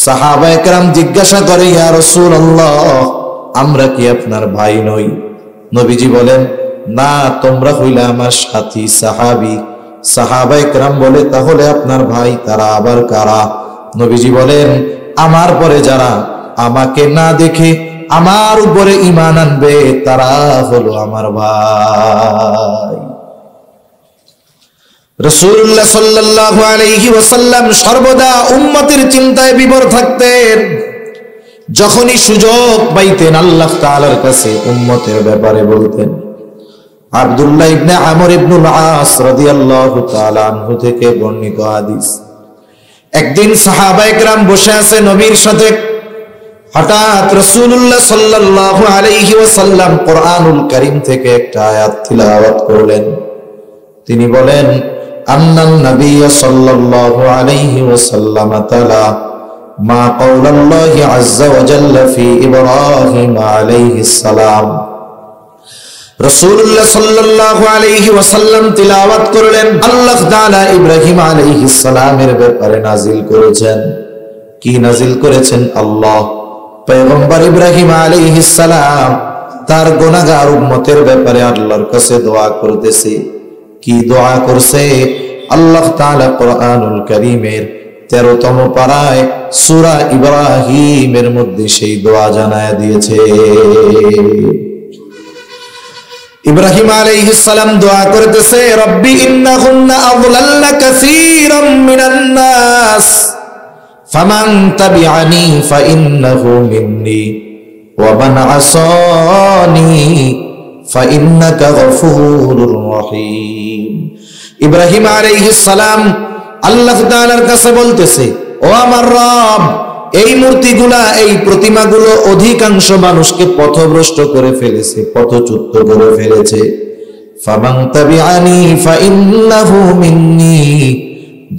সাহাবায়ে কেরাম জিজ্ঞাসা করে, ইয়া রাসূলুল্লাহ, আমরা কি আপনার ভাই নই? নবীজি বলেন, না, তোমরা হইলে আমার সাথী সাহাবী। সাহাবায়ে কেরাম বলে, তাহলে আপনার ভাই তারা আবার কারা? নবীজি বলেন, আমার পরে যারা আমাকে না দেখে আমার উপরে ঈমান আনবে তারা হলো আমার ভাই। রাসূলুল্লাহ সাল্লাল্লাহু আলাইহি ওয়াসাল্লাম সর্বদা উম্মতের চিন্তায় বিভোর থাকতেন। যখনই সুযোগ পাইতেন আল্লাহ তাআলার কাছে উম্মতের ব্যাপারে বলতেন। আব্দুল্লাহ ইবনে আমর ইবনুল আস রাদিয়াল্লাহু তাআলা আনহু থেকে বর্ণিত হাদিস, একদিন সাহাবায়ে কেরাম বসে আছে নবীর সাথে, হঠাৎ রাসূলুল্লাহ সাল্লাল্লাহু আলাইহি ওয়াসাল্লাম কোরআনুল কারীম থেকে একটা আয়াত তিলাওয়াত করলেন। তিনি বলেন, আন্নান নবী সাল্লাল্লাহু আলাইহি ওয়াসাল্লাম তাআলা মা কাওলাল্লাহি আযজা ওয়া জাল্লা ফি ইব্রাহিম আলাইহিস সালাম। রাসূলুল্লাহ সাল্লাল্লাহু আলাইহি ওয়াসাল্লাম তিলাওয়াত করলেন, আল্লাহ তাআলা ইব্রাহিম আলাইহিস সালামের ব্যাপারে নাজিল করেছেন। কি নাজিল করেছেন? আল্লাহ পয়গম্বর ইব্রাহিম আলাইহিস সালাম তার গুনাহগার উম্মতের ব্যাপারে আল্লাহর কাছে দোয়া করতেছে। কি দোয়া করছে? আল্লাহ তাআলা কোরআনুল কারীমের 13তম পারায় সূরা ইব্রাহিমের মধ্যে সেই দোয়া জানায় দিয়েছে। ইব্রাহিম আলাইহিস সালাম দোয়া করতেছে, রব্বি ইন্নাহুন্না আযলালনা কাসীরাম মিনান নাস ফামান তাবিআনি ফাইন্নাহু মিন্নি ওয়া মান আসানি ফাইন্নাকা গফুরুর রহিম। ইব্রাহিম আলাইহিস সালাম আল্লাহ তাআলার কাছে বলতেছে, ও আমার রব, এই মূর্তিগুলা, এই প্রতিমাগুলো অধিকাংশ মানুষকে পথভ্রষ্ট করে ফেলেছে, পথচ্যুত করে ফেলেছে। ফামান তাবিআনি ফাইন্নাহু মিন্নি,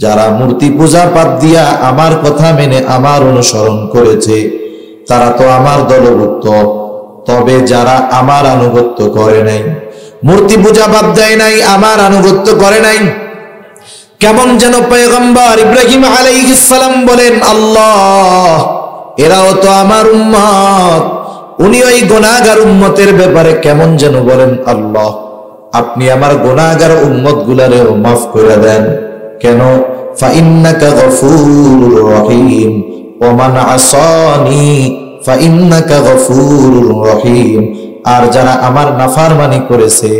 যারা মূর্তি পূজা বাদ দিয়া আমার কথা মেনে আমার অনুসরণ করেছে তারা তো আমার দলভুক্ত। তবে যারা আমার আনুগত্য করে নাই, মূর্তি পূজা বাদ দেয় নাই, আমার আনুগত্য করে নাই, কেমন যেন পয়গম্বর ইব্রাহিম আলাইহিস সালাম বলেন, আল্লাহ এরাও তো আমার উম্মত। উনি ওই গুনাহগার উম্মতের ব্যাপারে কেমন যেন বলেন, আল্লাহ আপনি আমার গুনাহগার উম্মত গুলারেও মাফ করে দেন। কেন? ফাইন্নাকা গফুরুর রহিম ওয়া মান আসানি ফাইন্নাকা গফুরুর রহিম। আর যারা আমার নাফরমানি করেছে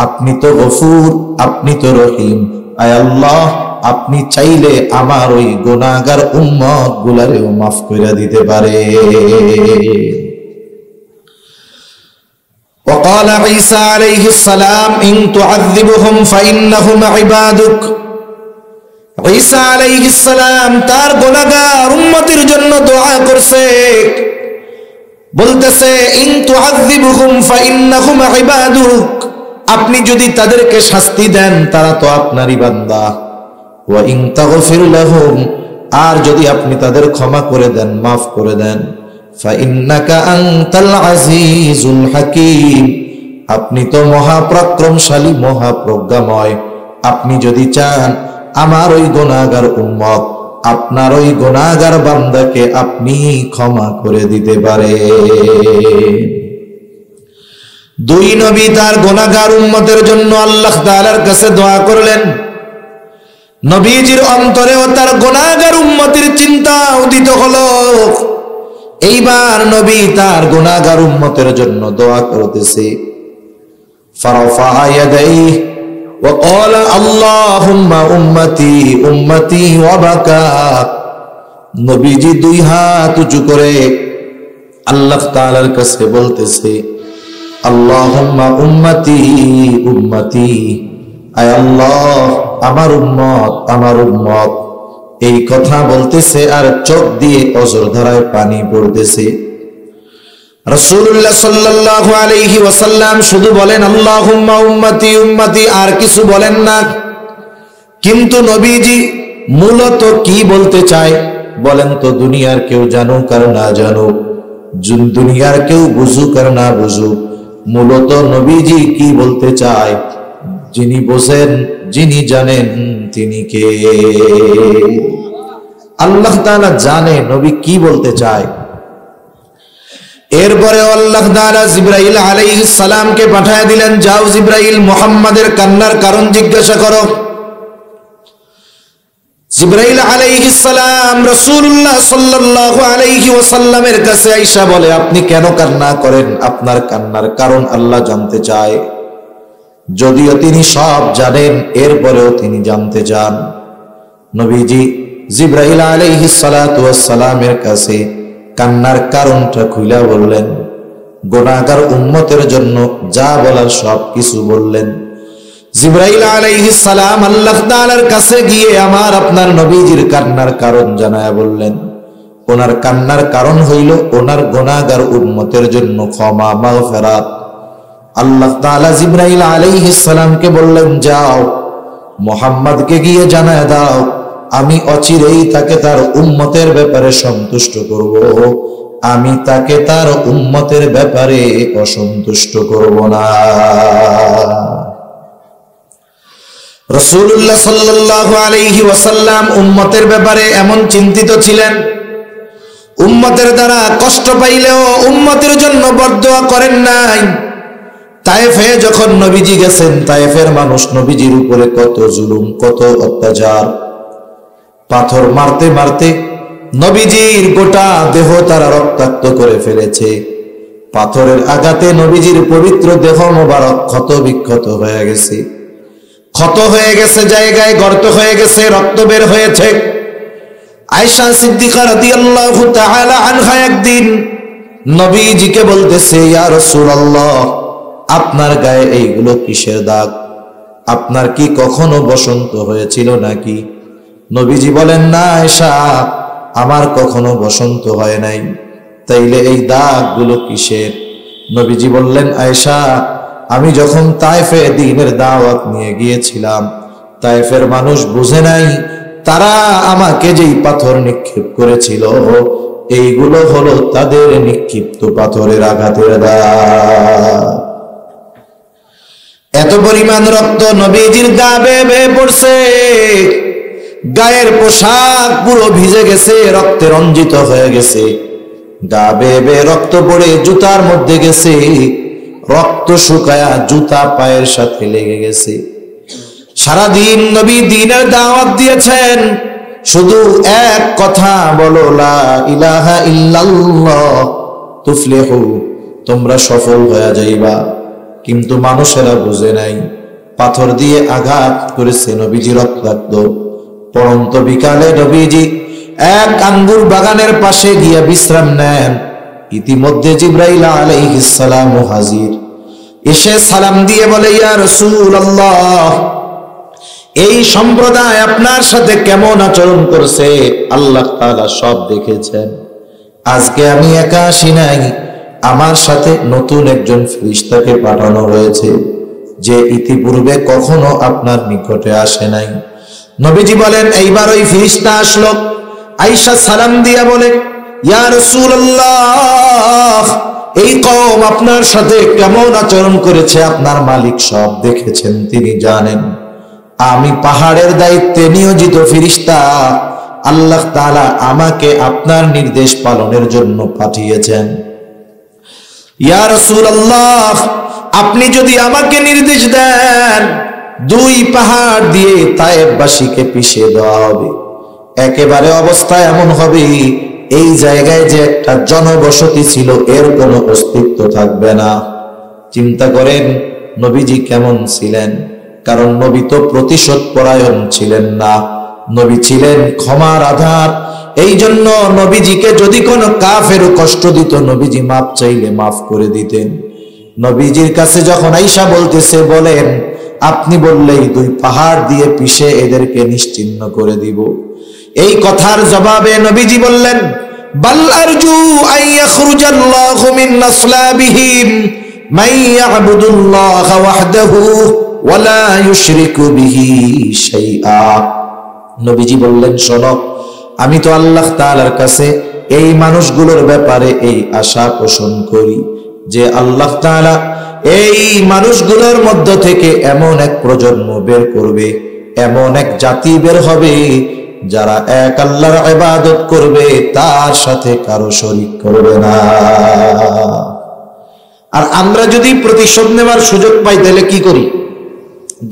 আপনি তো গফুর, আপনি তো রহিম। আয় আল্লাহ, আপনি চাইলে আমার ওই গুনাহগার উম্মত গুলারেও মাফ করে দিতে পারে। وقال عيسى عليه السلام إن تعذبهم فإنهم عبادك। ঈসা আলাইহিস সালাম তার গুনাহগার উম্মতের জন্য দোয়া করছে, বলতেছে, ইন তুআযিবুহুম ফাইন্নাহুম ইবাদুক, আপনি যদি তাদেরকে শাস্তি দেন তারা তো আপনারই বান্দা। ওয়া ইন তাগফির লাহুম, আর যদি আপনি তাদের ক্ষমা করে দেন, মাফ করে দেন, ফাইন্নাকা আনতাল আজিজুল হাকীম, আপনি তো মহাপরাক্রমশালী, মহাপ্রজ্ঞাময়। আপনি যদি চান আমার ওই গুনাহগার উম্মত, আপনার ওই গুনাহগার বান্দাকে আপনি ক্ষমা করে দিতে পারে। দুই নবী তার গুনাহগার উম্মতের জন্য আল্লাহ তাআলার কাছে দোয়া করলেন। নবীজির অন্তরেও তার গুনাহগার উম্মতের চিন্তা উদিত হলো। এইবার নবী তার গুনাহগার উম্মতের জন্য দোয়া করতেছে। ফারাফা ইয়াদাইহি ওয়া ক্বালা আল্লাহুম্মা উম্মতি উম্মতি ওয়া বাকা। নবীজি দুই হাত উঁচু করে আল্লাহ তাআলার কাছে বলতেছে, আল্লাহুম্মা উম্মতি উম্মতি, আয় আল্লাহ আমার উম্মত, আমার উম্মত। এই কথা বলতেছে আর চোখ দিয়ে অঝরধারায় পানি পড়তেছে। রাসূলুল্লাহ সাল্লাল্লাহু আলাইহি ওয়াসাল্লাম শুধু বলেন আল্লাহুম্মা উম্মতি উম্মতি, আর কিছু বলেন না। কিন্তু নবীজি মূলত কি বলতে চায় বলেন তো? দুনিয়ার কেউ জানুক আর না জানুক, দুনিয়ার কেউ বুঝুক আর না বুঝুক, মূলত নবীজি কি বলতে চায় যিনি বোঝেন, যিনি জানেন তিনি কে? আল্লাহ তাআলা জানে নবী কি বলতে চায়। এরপরে আল্লাহ তাআলা জিবরাইল আলাইহিস সালামকে পাঠিয়ে দিলেন, যাও জিবরাইল মুহাম্মাদের কান্নার কারণ জিজ্ঞাসা করো। জিবরাইল আলাইহিস সালাম রাসূলুল্লাহ সাল্লাল্লাহু আলাইহি ওয়াসাল্লামের কাছে আয়েশা বলে, আপনি কেন কান্না করেন? আপনার কান্নার কারণ আল্লাহ জানতে চায়। যদিও তিনি সব জানেন, এরপরেও তিনি জানতে চান। নবীজি জিবরাইল আলাইহিস সালাতু ওয়াস সালামের কাছে কান্নার কারণটা খুলে বললেন, গুনাহগার উম্মতের জন্য যা বলার সব কিছু বললেন। জিবরাইল আলাইহিস সালাম আল্লাহ তাআলার কাছে গিয়ে আমার আপনার নবীজির কান্নার কারণ জানায়া বললেন। ওনার কান্নার কারণ হইল ওনার গুনাহগার উম্মতের জন্য ক্ষমা মাগফিরাত। আল্লাহ তাআলা জিবরাইল আলাইহিস সালামকে বললেন, যাও মুহাম্মদকে গিয়ে জানায়া দাও, আমি অচিরেই তাকে তার উম্মতের ব্যাপারে সন্তুষ্ট করব, আমি তাকে তার উম্মতের ব্যাপারে অসন্তুষ্ট করব না। রাসূলুল্লাহ সাল্লাল্লাহু আলাইহি ওয়াসাল্লাম উম্মতের ব্যাপারে এমন চিন্তিত ছিলেন, উম্মতের দ্বারা কষ্ট পাইলেও উম্মতের জন্য বরদোয়া করেন নাই। তায়েফে যখন নবীজি গেছেন, তায়েফের মানুষ নবীজির উপরে কত জুলুম, কত অত্যাচার, পাথর মারতে মারতে নবীজির গোটা দেহ তারা রক্তাক্ত করে ফেলেছে। পাথরের আঘাতে নবীজির পবিত্র দেহ মোবারক ক্ষত বিক্ষত হয়ে গেছে, ক্ষত হয়ে গেছে, জায়গায় গর্ত হয়ে গেছে, রক্ত বের হয়েছে। আয়েশা সিদ্দিকা রাদিয়াল্লাহু তাআলা আনহা একদিন নবীজিকে বলতেছে, ইয়া রাসূলুল্লাহ, আপনার গায়ে এইগুলো কিসের দাগ? আপনার কি কখনো বসন্ত হয়েছিল নাকি? নবীজি বলেন, না আয়েশা, আমার কখনো বসন্ত হয় নাই। তাইলে এই দাগগুলো কিসের? নবীজি বললেন, আয়েশা, আমি যখন তায়েফে দ্বীনের দাওয়াত নিয়ে গিয়েছিলাম, তায়েফের মানুষ বুঝে নাই, তারা আমাকে যেই পাথর নিক্ষেপ করেছিল এইগুলো হলো তাদের নিক্ষিপ্ত পাথরের আঘাতের দাগ। এত পরিমাণ রক্ত নবীজির গা বেয়ে বেয়ে পড়ছে, গায়ের পোশাক পুরো ভিজে গেছে, রক্তে রঞ্জিত হয়ে গেছে, গা বেয়ে বেয়ে রক্ত পড়ে জুতার মধ্যে গেছে, রক্ত শুকায়া জুতা পায়ের সাথে লেগে গেছে। সারাদিন নবী দ্বীনের দাওয়াত দিয়েছেন, শুধু এক কথা বলো, লা ইলাহা ইল্লাল্লাহ তুফলিহু, তোমরা সফল হয়ে যাইবা। কিন্তু মানুষেরা বুঝে নাই, পাথর দিয়ে আঘাত করেছে, নবীজি রক্তাক্ত। পরন্ত বিকালে নবীজি এক আঙ্গুর বাগানের পাশে গিয়ে বিশ্রাম নেন। ইতিমধ্যে জিবরাইল আলাইহিস সালাম হাজির, এসে সালাম দিয়ে বলে, ইয়া রাসূলুল্লাহ, এই সম্প্রদায় আপনার সাথে কেমন আচরণ করছে আল্লাহ তাআলা সব দেখেছেন। আজকে আমি একা আসি নাই, আমার সাথে নতুন একজন ফেরেশতাকে পাঠানো হয়েছে, যে ইতিপূর্বে কখনো আপনার নিকটে আসে নাই। নবীজি বলেন, এইবার ওই ফেরেশতা আসলো। আয়েশা সালাম দিয়া বলে, ইয়া রাসূলুল্লাহ, এই কওম আপনার সাথে কেমন আচরণ করেছে আপনার মালিক সব দেখেছেন, তিনি জানেন। আমি পাহাড়ের দায়িত্বে নিয়োজিত ফেরেশতা, আল্লাহ তাআলা আমাকে আপনার নির্দেশ পালনের জন্য পাঠিয়েছেন। ইয়া রাসূলুল্লাহ, আপনি যদি আমাকে নির্দেশ দেন, দুই পাহাড় দিয়ে তায়েফবাসীকে পিষে দেওয়া হবে। একেবারে অবস্থা এমন হবে, এই জায়গায় যে একটা জনবসতি ছিল এর কোনো অস্তিত্ব থাকবে না। চিন্তা করেন নবীজি কেমন ছিলেন, কারণ নবী তো প্রতিশোধ পরায়ণ ছিলেন না, নবী ছিলেন ক্ষমার আধার। এই জন্য নবীজিকে যদি কোনো কাফের কষ্ট দিত, নবীজি মাফ চাইলে মাফ করে দিতেন। নবীজির কাছে যখন আয়েশা বলতেছে, বলেন আপনি বললেই দুই পাহাড় দিয়ে পিষে এদেরকে নিশ্চিহ্ন করে দিব। এই কথার জবাবে নবীজি বললেন, বাল আরজু আন ইয়াখরুজাল্লাহু মিন আসলাবিহিম মান ইয়াবুদুল্লাহ ওয়াহদাহু ওয়া লা ইউশরিকু বিহি শাইআ। নবীজি বললেন, শোনো, আমি তো আল্লাহ তাআলার কাছে এই মানুষগুলোর ব্যাপারে এই আশা পোষণ করি যে আল্লাহ তাআলা এই মানুষগুলোর মধ্য থেকে এমন এক প্রজন্ম বের করবে, এমন এক জাতি বের হবে যারা এক আল্লাহর ইবাদত করবে, তার সাথে কারো শরীক করবে না। আর আমরা যদি প্রতিশোধ নেওয়ার সুযোগ পাই তাহলে কি করি?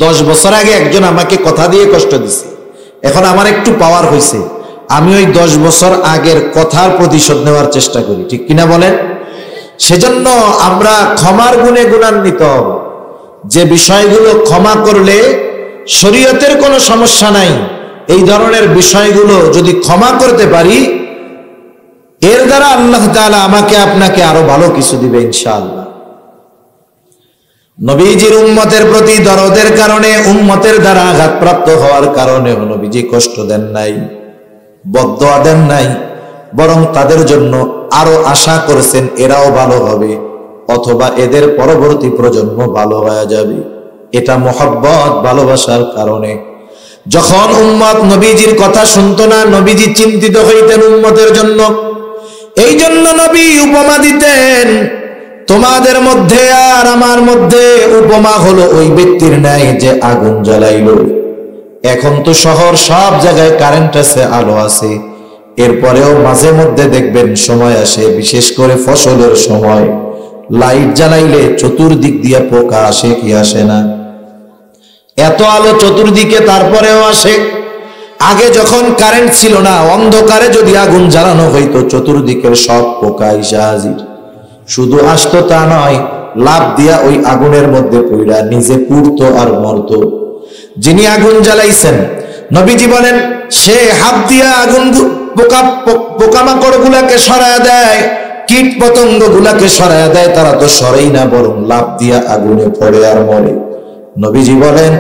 10 বছর আগে একজন আমাকে কথা দিয়ে কষ্ট দিছে, এখন আমার একটু পাওয়ার হয়েছে, আমি ওই 10 বছর আগের কথার প্রতিশোধ নেওয়ার চেষ্টা করি, ঠিক কিনা বলেন? সেজন্য আমরা ক্ষমার গুণে গুণান্বিত হব। যে বিষয়গুলো ক্ষমা করলে শরীয়তের কোনো সমস্যা নাই, এই ধরনের বিষয়গুলো যদি ক্ষমা করতে পারি, এর দ্বারা আল্লাহ তাআলা আমাকে আপনাকে আরো ভালো কিছু দিবে ইনশাআল্লাহ। নবীজির উম্মতের প্রতি দরদের কারণে, উম্মতের দ্বারা আঘাতপ্রাপ্ত হওয়ার কারণে নবীজি কষ্ট দেন নাই, বদদোয়া দেন নাই, বরং তাদের জন্য আরো আশা করেছেন এরাও ভালো হবে অথবা এদের পরবর্তী প্রজন্ম ভালো হয়ে যাবে। এটা মহব্বত, ভালোবাসার কারণে। যখন উম্মত নবীজির কথা শুনতো না, নবীজি চিন্তিত হইতেন উম্মতের জন্য। এই জন্য নবী উপমা দিতেন, তোমাদের মধ্যে আর আমার মধ্যে উপমা হলো ওই ব্যক্তির ন্যায় যে আগুন জ্বালাইলো। এখন তো শহর সব জায়গায় কারেন্ট আছে, আলো আছে, এরপরেও মাঝে মধ্যে দেখবেন সময় আসে, বিশেষ করে ফসলের সময়, লাইট জ্বালাইলে চতুর্দিক দিয়ে পোকা আসে কি আসে না? এত আলো চতুর্দিকে, তারপরেও আসে। আগে যখন কারেন্ট ছিল না, অন্ধকারে যদি আগুন জ্বালানো হইতো, চতুর্দিকের সব পোকা এসে হাজির। শুধু আসতো তা নয়, লাফ দিয়া ওই আগুনের মধ্যে পড়া নিজে পুড়তো আর মরতো। যিনি আগুন জ্বালাইছেন, নবীজি বলেন, সে হাত দিয়া আগুন পোকামাকড় গুলাকে সরায়া দেয়, কীট পতঙ্গ গুলাকে সরায়া দেয়, তারা তো সরেই না, বরং লাফ দিয়া আগুনে পড়ে আর মরে। নবীজি বলেন,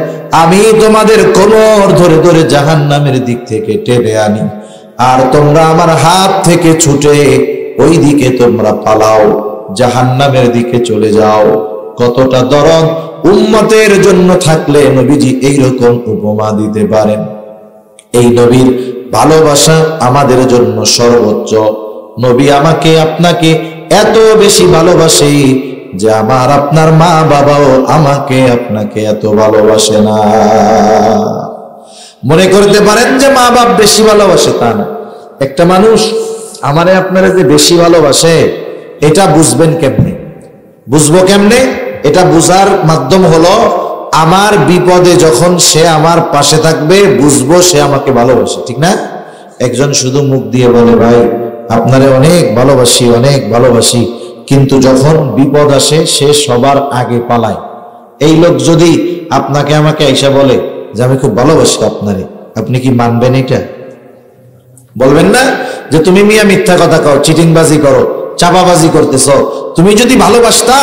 আমি তোমাদের কোমর ধরে ধরে জাহান্নামের দিক থেকে টেনে আনি, আর তোমরা আমার হাত থেকে ছুটে ওই দিকে তোমরা পালাও, জাহান্নামের দিকে চলে যাও। কতটা দরদ উম্মতের জন্য থাকলে নবীজি এইরকম উপমা দিতে পারেন। এই নবীর ভালোবাসা আমাদের জন্য সর্বোচ্চ। নবী আমাকে আপনাকে এত বেশি ভালোবাসে যে আমার আপনার মা বাবাও আমাকে আপনাকে এত ভালোবাসে না। মনে করতে পারেন যে মা বাপ বেশি ভালোবাসে, তা না। একটা মানুষ আমারে আপনারা যে বেশি ভালোবাসে, এটা বুঝবেন কেমনে? বুঝবো কেমনে? এটা বুঝার মাধ্যম হলো, আমার বিপদে যখন সে আমার পাশে থাকবে, বুঝবো সে আমাকে ভালোবাসে, ঠিক না? একজন শুধু মুখ দিয়ে বলে, ভাই আপনারে অনেক ভালোবাসি, অনেক ভালোবাসি, কিন্তু যখন বিপদ আসে সে সবার আগে পালায়। এই লোক যদি আপনাকে আমাকে আইসা বলে যে আমি খুব ভালোবাসি আপনারে, আপনি কি মানবেন? এটা বলবেন না যে তুমি মিয়া মিথ্যা কথা কও, চিটিংবাজি করো, চাপাবাজি করতেছ। তুমি যদি ভালোবাসতা,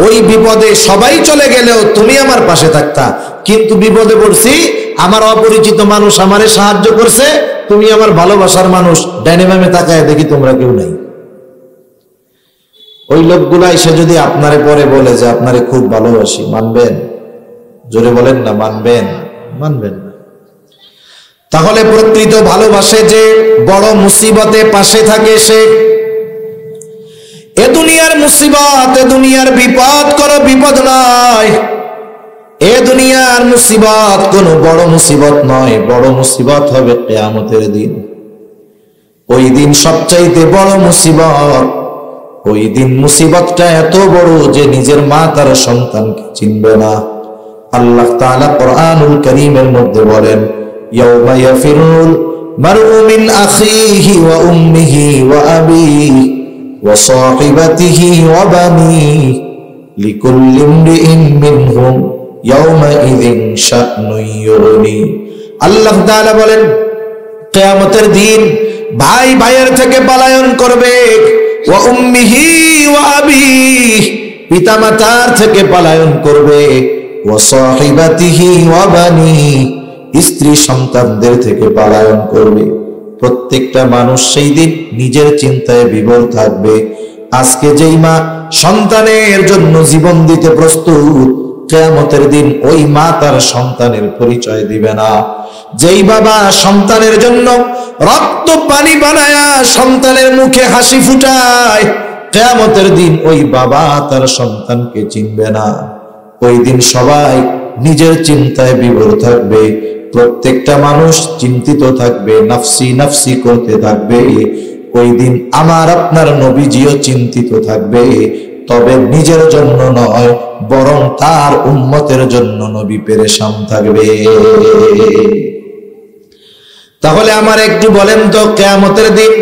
ওই বিপদে সবাই চলে গেলেও তুমি আমার পাশে থাকতা, কিন্তু বিপদে পড়ছি, আমার অপরিচিত মানুষ আমারে সাহায্য করছে, তুমি আমার ভালোবাসার মানুষ, ডাইনে বামে তাকায় দেখি তোমরা কেউ নাই। ওই লোকগুলা এসে যদি আপনারে পরে বলে যে আপনারে খুব ভালোবাসি, মানবেন? জোরে বলেন না, মানবেন? মানবেন না। তাহলে প্রকৃত ভালোবাসে যে বড় মুসিবতে পাশে থাকে সে। এ দুনিয়ার মুসিবত, এ দুনিয়ার বিপদ কোনো বিপদ নয়, এ দুনিয়ার মুসিবত কোনো বড় মুসিবত নয়। বড় মুসিবত হবে কিয়ামতের দিন। ওই দিন সবচাইতে বড় মুসিবত। ওই দিন মুসিবতটা এত বড় যে নিজের মা তার সন্তানকে চিনবে না। আল্লাহ তাআলা কোরআনুল কারীমের মধ্যে বলেন, ইয়াউমা ইয়াফিরুল মারউ মিন আখিহি ওয়া উম্মিহি ওয়া আবিহি ওয়া সাহিবাতিহি ওয়া বানিহি লিকুল্লি ইমরিইন মিনহুম ইয়াউমা ইযিন শা'নুন ইউগনি। আল্লাহ তাআলা বলেন, কিয়ামতের দিন ভাই ভাইয়ের থেকে পলায়ন করবে, ওয়া উম্মিহি ওয়া আবিহি, পিতামাতার থেকে পলায়ন করবে, ওয়া সাহিবাতিহি ওয়া বানিহি, স্ত্রী সন্তানদের থেকে পলায়ন করবে। প্রত্যেকটা মানুষ সেই দিন নিজের চিন্তায় বিভোর থাকবে। আজকে যেই মা সন্তানের জন্য জীবন দিতে প্রস্তুত, কিয়ামতের দিন ওই মা তার সন্তানের পরিচয় দিবে না। যেই বাবা সন্তানের জন্য রক্ত পানি বানায়া সন্তানের মুখে হাসি ফুটায়, কিয়ামতের দিন ওই বাবা তার সন্তানকে চিনবে না। ওই দিন সবাই নিজের চিন্তায় বিভোর থাকবে। প্রত্যেকটা মানুষ চিন্তিত থাকবে, নাফসি নাফসি করতে থাকবে। ওই দিন আমার আপনার নবীজিও চিন্তিত থাকবে, তবে নিজের জন্য নয়, বরং তার উম্মতের জন্য নবী পেরেশান থাকবে। তাহলে আমার একটু বলেন তো, কিয়ামতের দিন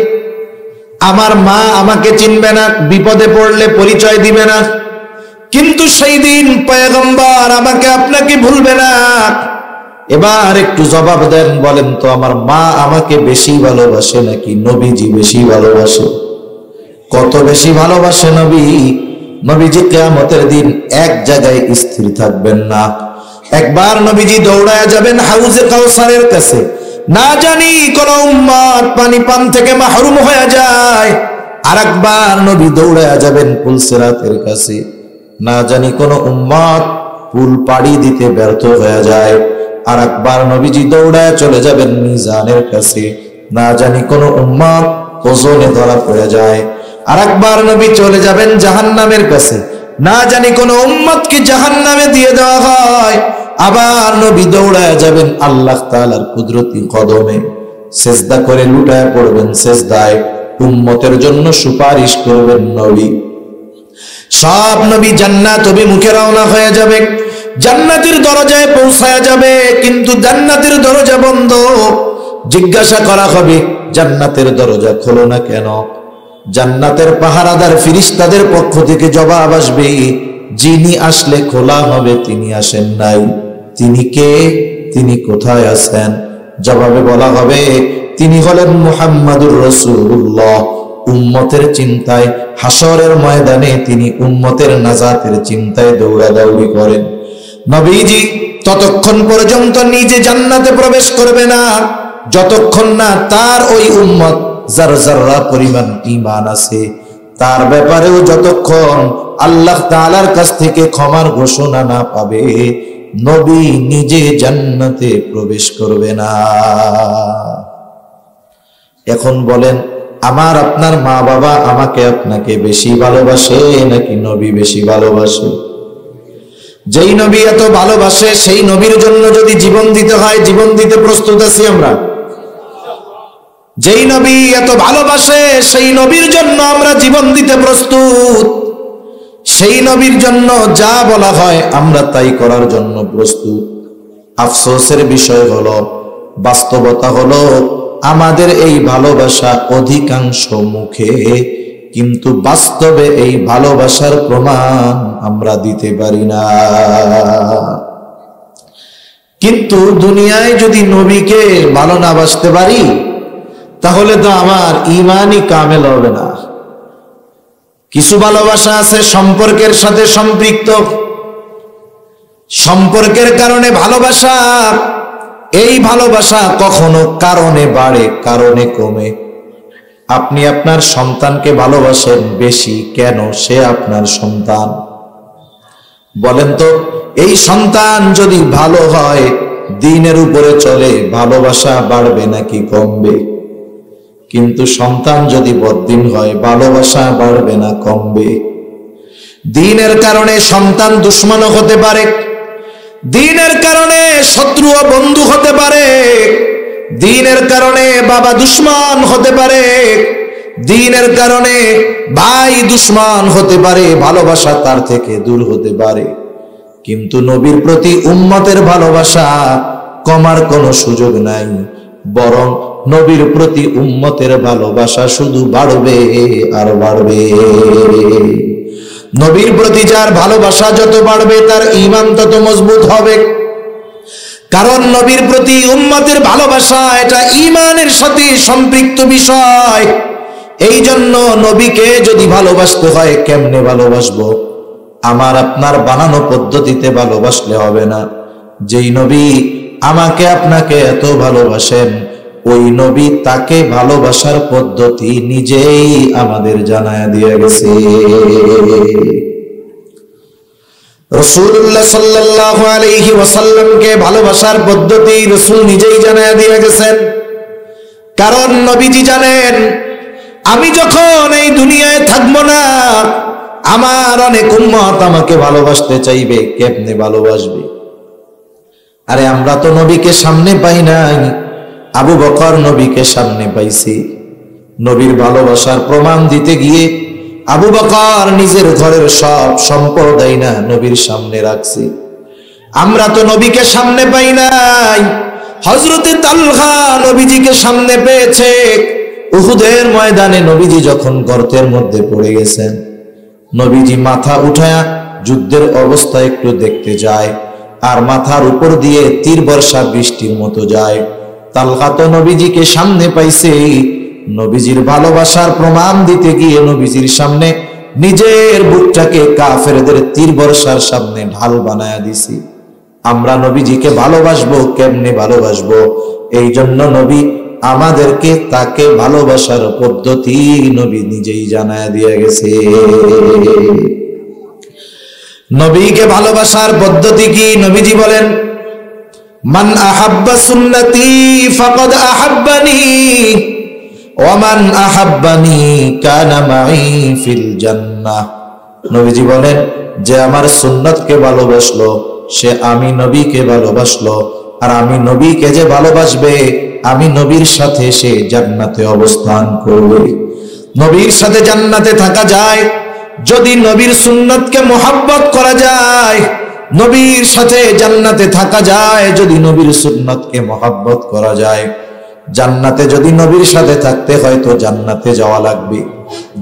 আমার মা আমাকে চিনবে না, বিপদে পড়লে পরিচয় দিবে না, কিন্তু সেই দিন পয়গম্বর আমাকে আপনাকে ভুলবে না। এবার একটু জবাব দেন, বলেন তো আমার মা আমাকে বেশি ভালোবাসে নাকি নবীজি বেশি ভালোবাসে? কত বেশি ভালোবাসে নবী? নবীজি কিয়ামতের দিন এক জায়গায় স্থির থাকবেন না। একবার নবীজি দৌড়ায় যাবেন হাউজে কাউসারের কাছে, না জানি কোন উম্মত পানি পান থেকে মাহরুম হয়ে যায়। আরেকবার নবী দৌড়ায় যাবেন পুলসিরাতের কাছে, না জানি কোন উম্মত পুল পাড়ি দিতে ব্যর্থ হয়ে যায়। আরেকবার নবীজি দৌড়ায় চলে যাবেন মিজানের কাছে, না জানি কোন উম্মত ওজনে ধরা পড়ে যায়। আরেকবার নবী চলে যাবেন জাহান্নামের কাছে, না জানি কোন উম্মতকে জাহান্নামে দিয়ে দেওয়া হয়। আবার নবী দৌড়ায় যাবেন আল্লাহ তাআলার কুদরতি কদমে, সেজদা করে লুটায় পড়বেন সেজদায়, উম্মতের জন্য সুপারিশ করবেন নবী। সব নবী জান্নাত অভিমুখে রওনা হয়ে যাবে, জান্নাতের দরজায় পৌঁছায়া যাবে, কিন্তু জান্নাতের দরজা বন্ধ। জিজ্ঞাসা করা হবে জান্নাতের দরজা খোলো না কেন? জান্নাতের পাহারাদার ফেরেশতাদের পক্ষ থেকে জবাব আসবে, যিনি আসলে খোলা হবে তিনি আসেন নাই। তিনি কে? তিনি কোথায় আছেন? জবাবে বলা হবে তিনি হলেন মুহাম্মাদুর রাসূলুল্লাহ। উম্মতের চিন্তায় হাসরের ময়দানে তিনি উম্মতের নাজাতের চিন্তায় দৌড়াদৌড়ি করেন। নবীজি ততক্ষণ পর্যন্ত নিজে জান্নাতে প্রবেশ করবে না যতক্ষণ না তার ওই উম্মত যার যারা পরিমাণ ঈমান আছে তার ব্যাপারেও যতক্ষণ আল্লাহ তাআলার কাছ থেকে ক্ষমার ঘোষণা না পাবে, নবী নিজে জান্নাতে প্রবেশ করবে না। এখন বলেন, আমার আপনার মা বাবা আমাকে আপনাকে বেশি ভালোবাসে নাকি নবী বেশি ভালোবাসে? যেই নবী এত ভালোবাসে সেই নবীর জন্য যদি জীবন দিতে হয়, জীবন দিতে প্রস্তুত আছি আমরা। যেই নবী এত ভালোবাসে সেই নবীর জন্য আমরা জীবন দিতে প্রস্তুত। সেই নবীর জন্য যা বলা হয় আমরা তাই করার জন্য প্রস্তুত। আফসোসের বিষয় হলো, বাস্তবতা হলো আমাদের এই ভালোবাসা অধিকাংশ মুখে, কিন্তু বাস্তবে এই ভালোবাসার প্রমাণ আমরা দিতে পারি না। কিন্তু দুনিয়ায় যদি নবীকে ভালো না বাসতে পারি তাহলে তো আমার ঈমানই কামেল হবে না। কিছু ভালোবাসা আছে সম্পর্কের সাথে সম্পৃক্ত, সম্পর্কের কারণে ভালোবাসা। এই ভালোবাসা কখনো কারণে বাড়ে কারণে কমে। আপনি আপনার সন্তানকে ভালোবাসেন বেশি কেন? সে আপনার সন্তান। বলেন তো, এই সন্তান যদি ভালো হয়, দ্বীনের উপরে চলে, ভালোবাসা বাড়বে নাকি কমবে? কিন্তু সন্তান যদি বদ্দিন হয়, ভালোবাসা বাড়বে না কমবে? দ্বীনের কারণে সন্তান দুশমনও হতে পারে, দ্বীনের কারণে শত্রু ও বন্ধু হতে পারে, দ্বীনের কারণে বাবা দুশমন হতে পারে, দ্বীনের কারণে ভাই দুশমন হতে পারে, ভালোবাসা তার থেকে দূর হতে পারে। কিন্তু নবীর প্রতি উম্মতের ভালোবাসা কমার কোনো সুযোগ নাই, বরং নবীর প্রতি উম্মতের ভালোবাসা শুধু বাড়বে আর বাড়বে। নবীর প্রতি যার ভালোবাসা যত বাড়বে তার ঈমান তত মজবুত হবে। কারণ নবীর প্রতি উম্মতের ভালোবাসা এটা ঈমানের সাথে সম্পৃক্ত বিষয়। এই জন্য নবীকে যদি ভালোবাসতে হয়, কেমনে ভালোবাসবো? আমার আপনার বানানো পদ্ধতিতে ভালোবাসলে হবে না। যেই নবী আমাকে আপনাকে এত ভালোবাসেন, ওই নবী তাকে ভালোবাসার পদ্ধতি নিজেই আমাদের জানায়া দিয়ে গেছে। রাসূলুল্লাহ সাল্লাল্লাহু আলাইহি ওয়াসাল্লামকে ভালোবাসার পদ্ধতি রাসূল নিজেই জানায়া দিয়ে গেছেন। কারণ নবীজি জানেন, আমি যখন এই দুনিয়ায় থাকবো না, আমার অনেক উম্মত আমাকে ভালোবাসতে চাইবে। কেমনে ভালোবাসবে? আরে আমরা তো নবীকে সামনে পাই নাই, আবু বকর নবীকে সামনে পাইছি। নবীর ভালোবাসার প্রমাণ দিতে গিয়ে আবু বকর নিজের ঘরের সব সম্পদ না নবীর সামনে রাখছে। আমরা তো নবীকে সামনে পাই নাই। হযরতে তালহা নবীজিকে সামনে পেয়েছে। উহুদের ময়দানে নবীজি যখন গর্তের মধ্যে পড়ে গেছেন, নবীজি মাথা উঠায়া যুদ্ধের অবস্থা একটু দেখতে যায়, আর মাথার উপর দিয়ে তীর বর্ষা বৃষ্টির মতো যায়। তালহা তো নবীজিকে সামনে পাইছে, নবীজির ভালোবাসার প্রমাণ দিতে গিয়ে নবীজির সামনে নিজের বুকটাকে কাফেরদের তীর বর্ষার সামনে ঢাল বানায়া দিছি। আমরা নবীজিকে ভালোবাসবো, কেমনে ভালোবাসবো? এই জন্য নবী আমাদেরকে তাকে ভালোবাসার পদ্ধতি নবী নিজেই জানায়া দিয়ে গেছে। নবীকে ভালোবাসার পদ্ধতি কি? নবীজি বলেন, মান আহাব্বা সুন্নতি ফাকাদ আহাব্বানি ওয়া মান আহাব্বানি কানা মাই ফিল জান্নাহ। নবীজি বলেন, যে আমার সুন্নতকে ভালোবাসলো সে আমি নবীকে ভালোবাসলো, আর আমি নবীকে যে ভালোবাসবে আমি নবীর সাথে সে জান্নাতে অবস্থান করবে। নবীর সাথে জান্নাতে থাকা যায় যদি নবীর সুন্নতকে মোহাব্বত করা যায়। নবীর সাথে জান্নাতে থাকা যায় যদি নবীর সুন্নতকে মোহাব্বত করা যায়। জান্নাতে যদি নবীর সাথে থাকতে হয় তো জান্নাতে যাওয়া লাগবে।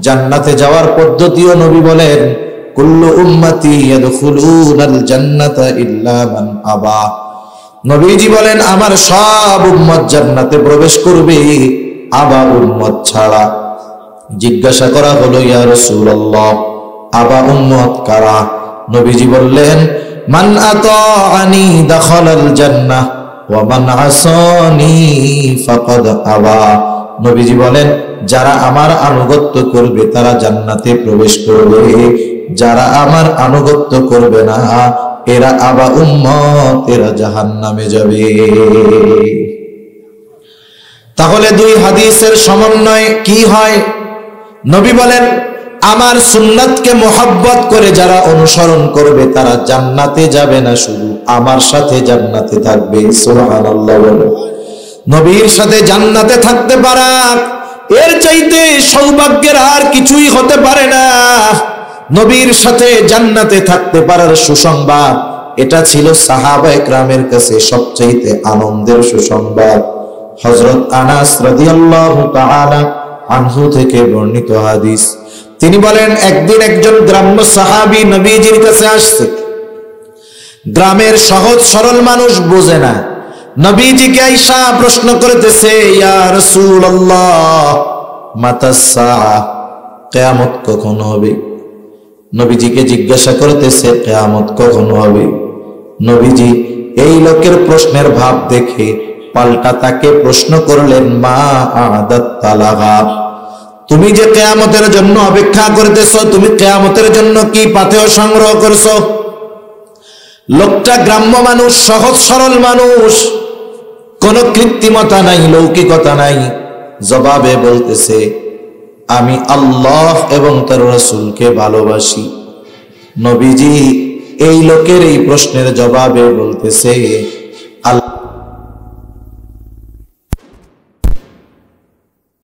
জান্নাতে যাওয়ার পদ্ধতিও নবী বলেন, কুল্লু উম্মতি ইয়াদখুলুনাল জান্নাতা ইল্লা মান আবা। নবীজি বলেন, আমার সব উম্মত জান্নাতে প্রবেশ করবে, আবা উম্মত ছাড়া। জিজ্ঞাসা করা হলো, ইয়া রাসূলুল্লাহ, আবা উম্মত কারা? নবীজি বললেন, মান আতাআনি দাখালাল জান্নাহ ওয়া মান আসানি ফাকাদ আবা। নবীজি বলেন, যারা আমার আনুগত্য করবে তারা জান্নাতে প্রবেশ করবে, যারা আমার আনুগত্য করবে না এরা আবা উম্মত, এরা জাহান্নামে যাবে। তাহলে দুই হাদিসের সমন্বয় কি হয়? নবী বলেন, আমার সুন্নাতকে মোহাব্বত করে যারা অনুসরণ করবে তারা জান্নাতে যাবে না, শুধু আমার সাথে জান্নাতে থাকবে। সুবহানাল্লাহ। নবীর সাথে জান্নাতে থাকতে পারা এর চাইতে সৌভাগ্যের আর কিছুই হতে পারে না। নবীর সাথে জান্নাতে থাকতে পারার সুসংবাদ, এটা ছিল সাহাবায়ে কেরামের কাছে সবচাইতে আনন্দের সুসংবাদ। হযরত আনাস রাদিয়াল্লাহু তাআলা আনহু থেকে বর্ণিত হাদিস, তিনি বলেন, একদিন একজন গ্রাম্য সাহাবী নবীজির কাছে আসছে। গ্রামের সহজ সরল মানুষ বোঝে না। নবীজিকে আয়েশা প্রশ্ন করতেছে, ইয়া রাসূলুল্লাহ মাতাস সাআ, কিয়ামত কখন হবে? নবীজিকে জিজ্ঞাসা করতেছে, কিয়ামত কখন হবে? নবীজি এই লোকের প্রশ্নের ভাব দেখে পাল্টা তাকে প্রশ্ন করলেন, মা আ'দাত্তা লাহা, তুমি যে কিয়ামতের জন্য অপেক্ষা করতেছো, তুমি কিয়ামতের জন্য কি পাথেয় সংগ্রহ করছো? লোকটা গ্রাম্য মানুষ, সহজ সরল মানুষ, কোন কৃত্রিমতা নাই, লৌকিকতা নাই। জবাবে বলতেছে, আমি আল্লাহ এবং তার রাসূলকে ভালোবাসি। নবীজি এই লোকের এই প্রশ্নের জবাবে বলতেছে,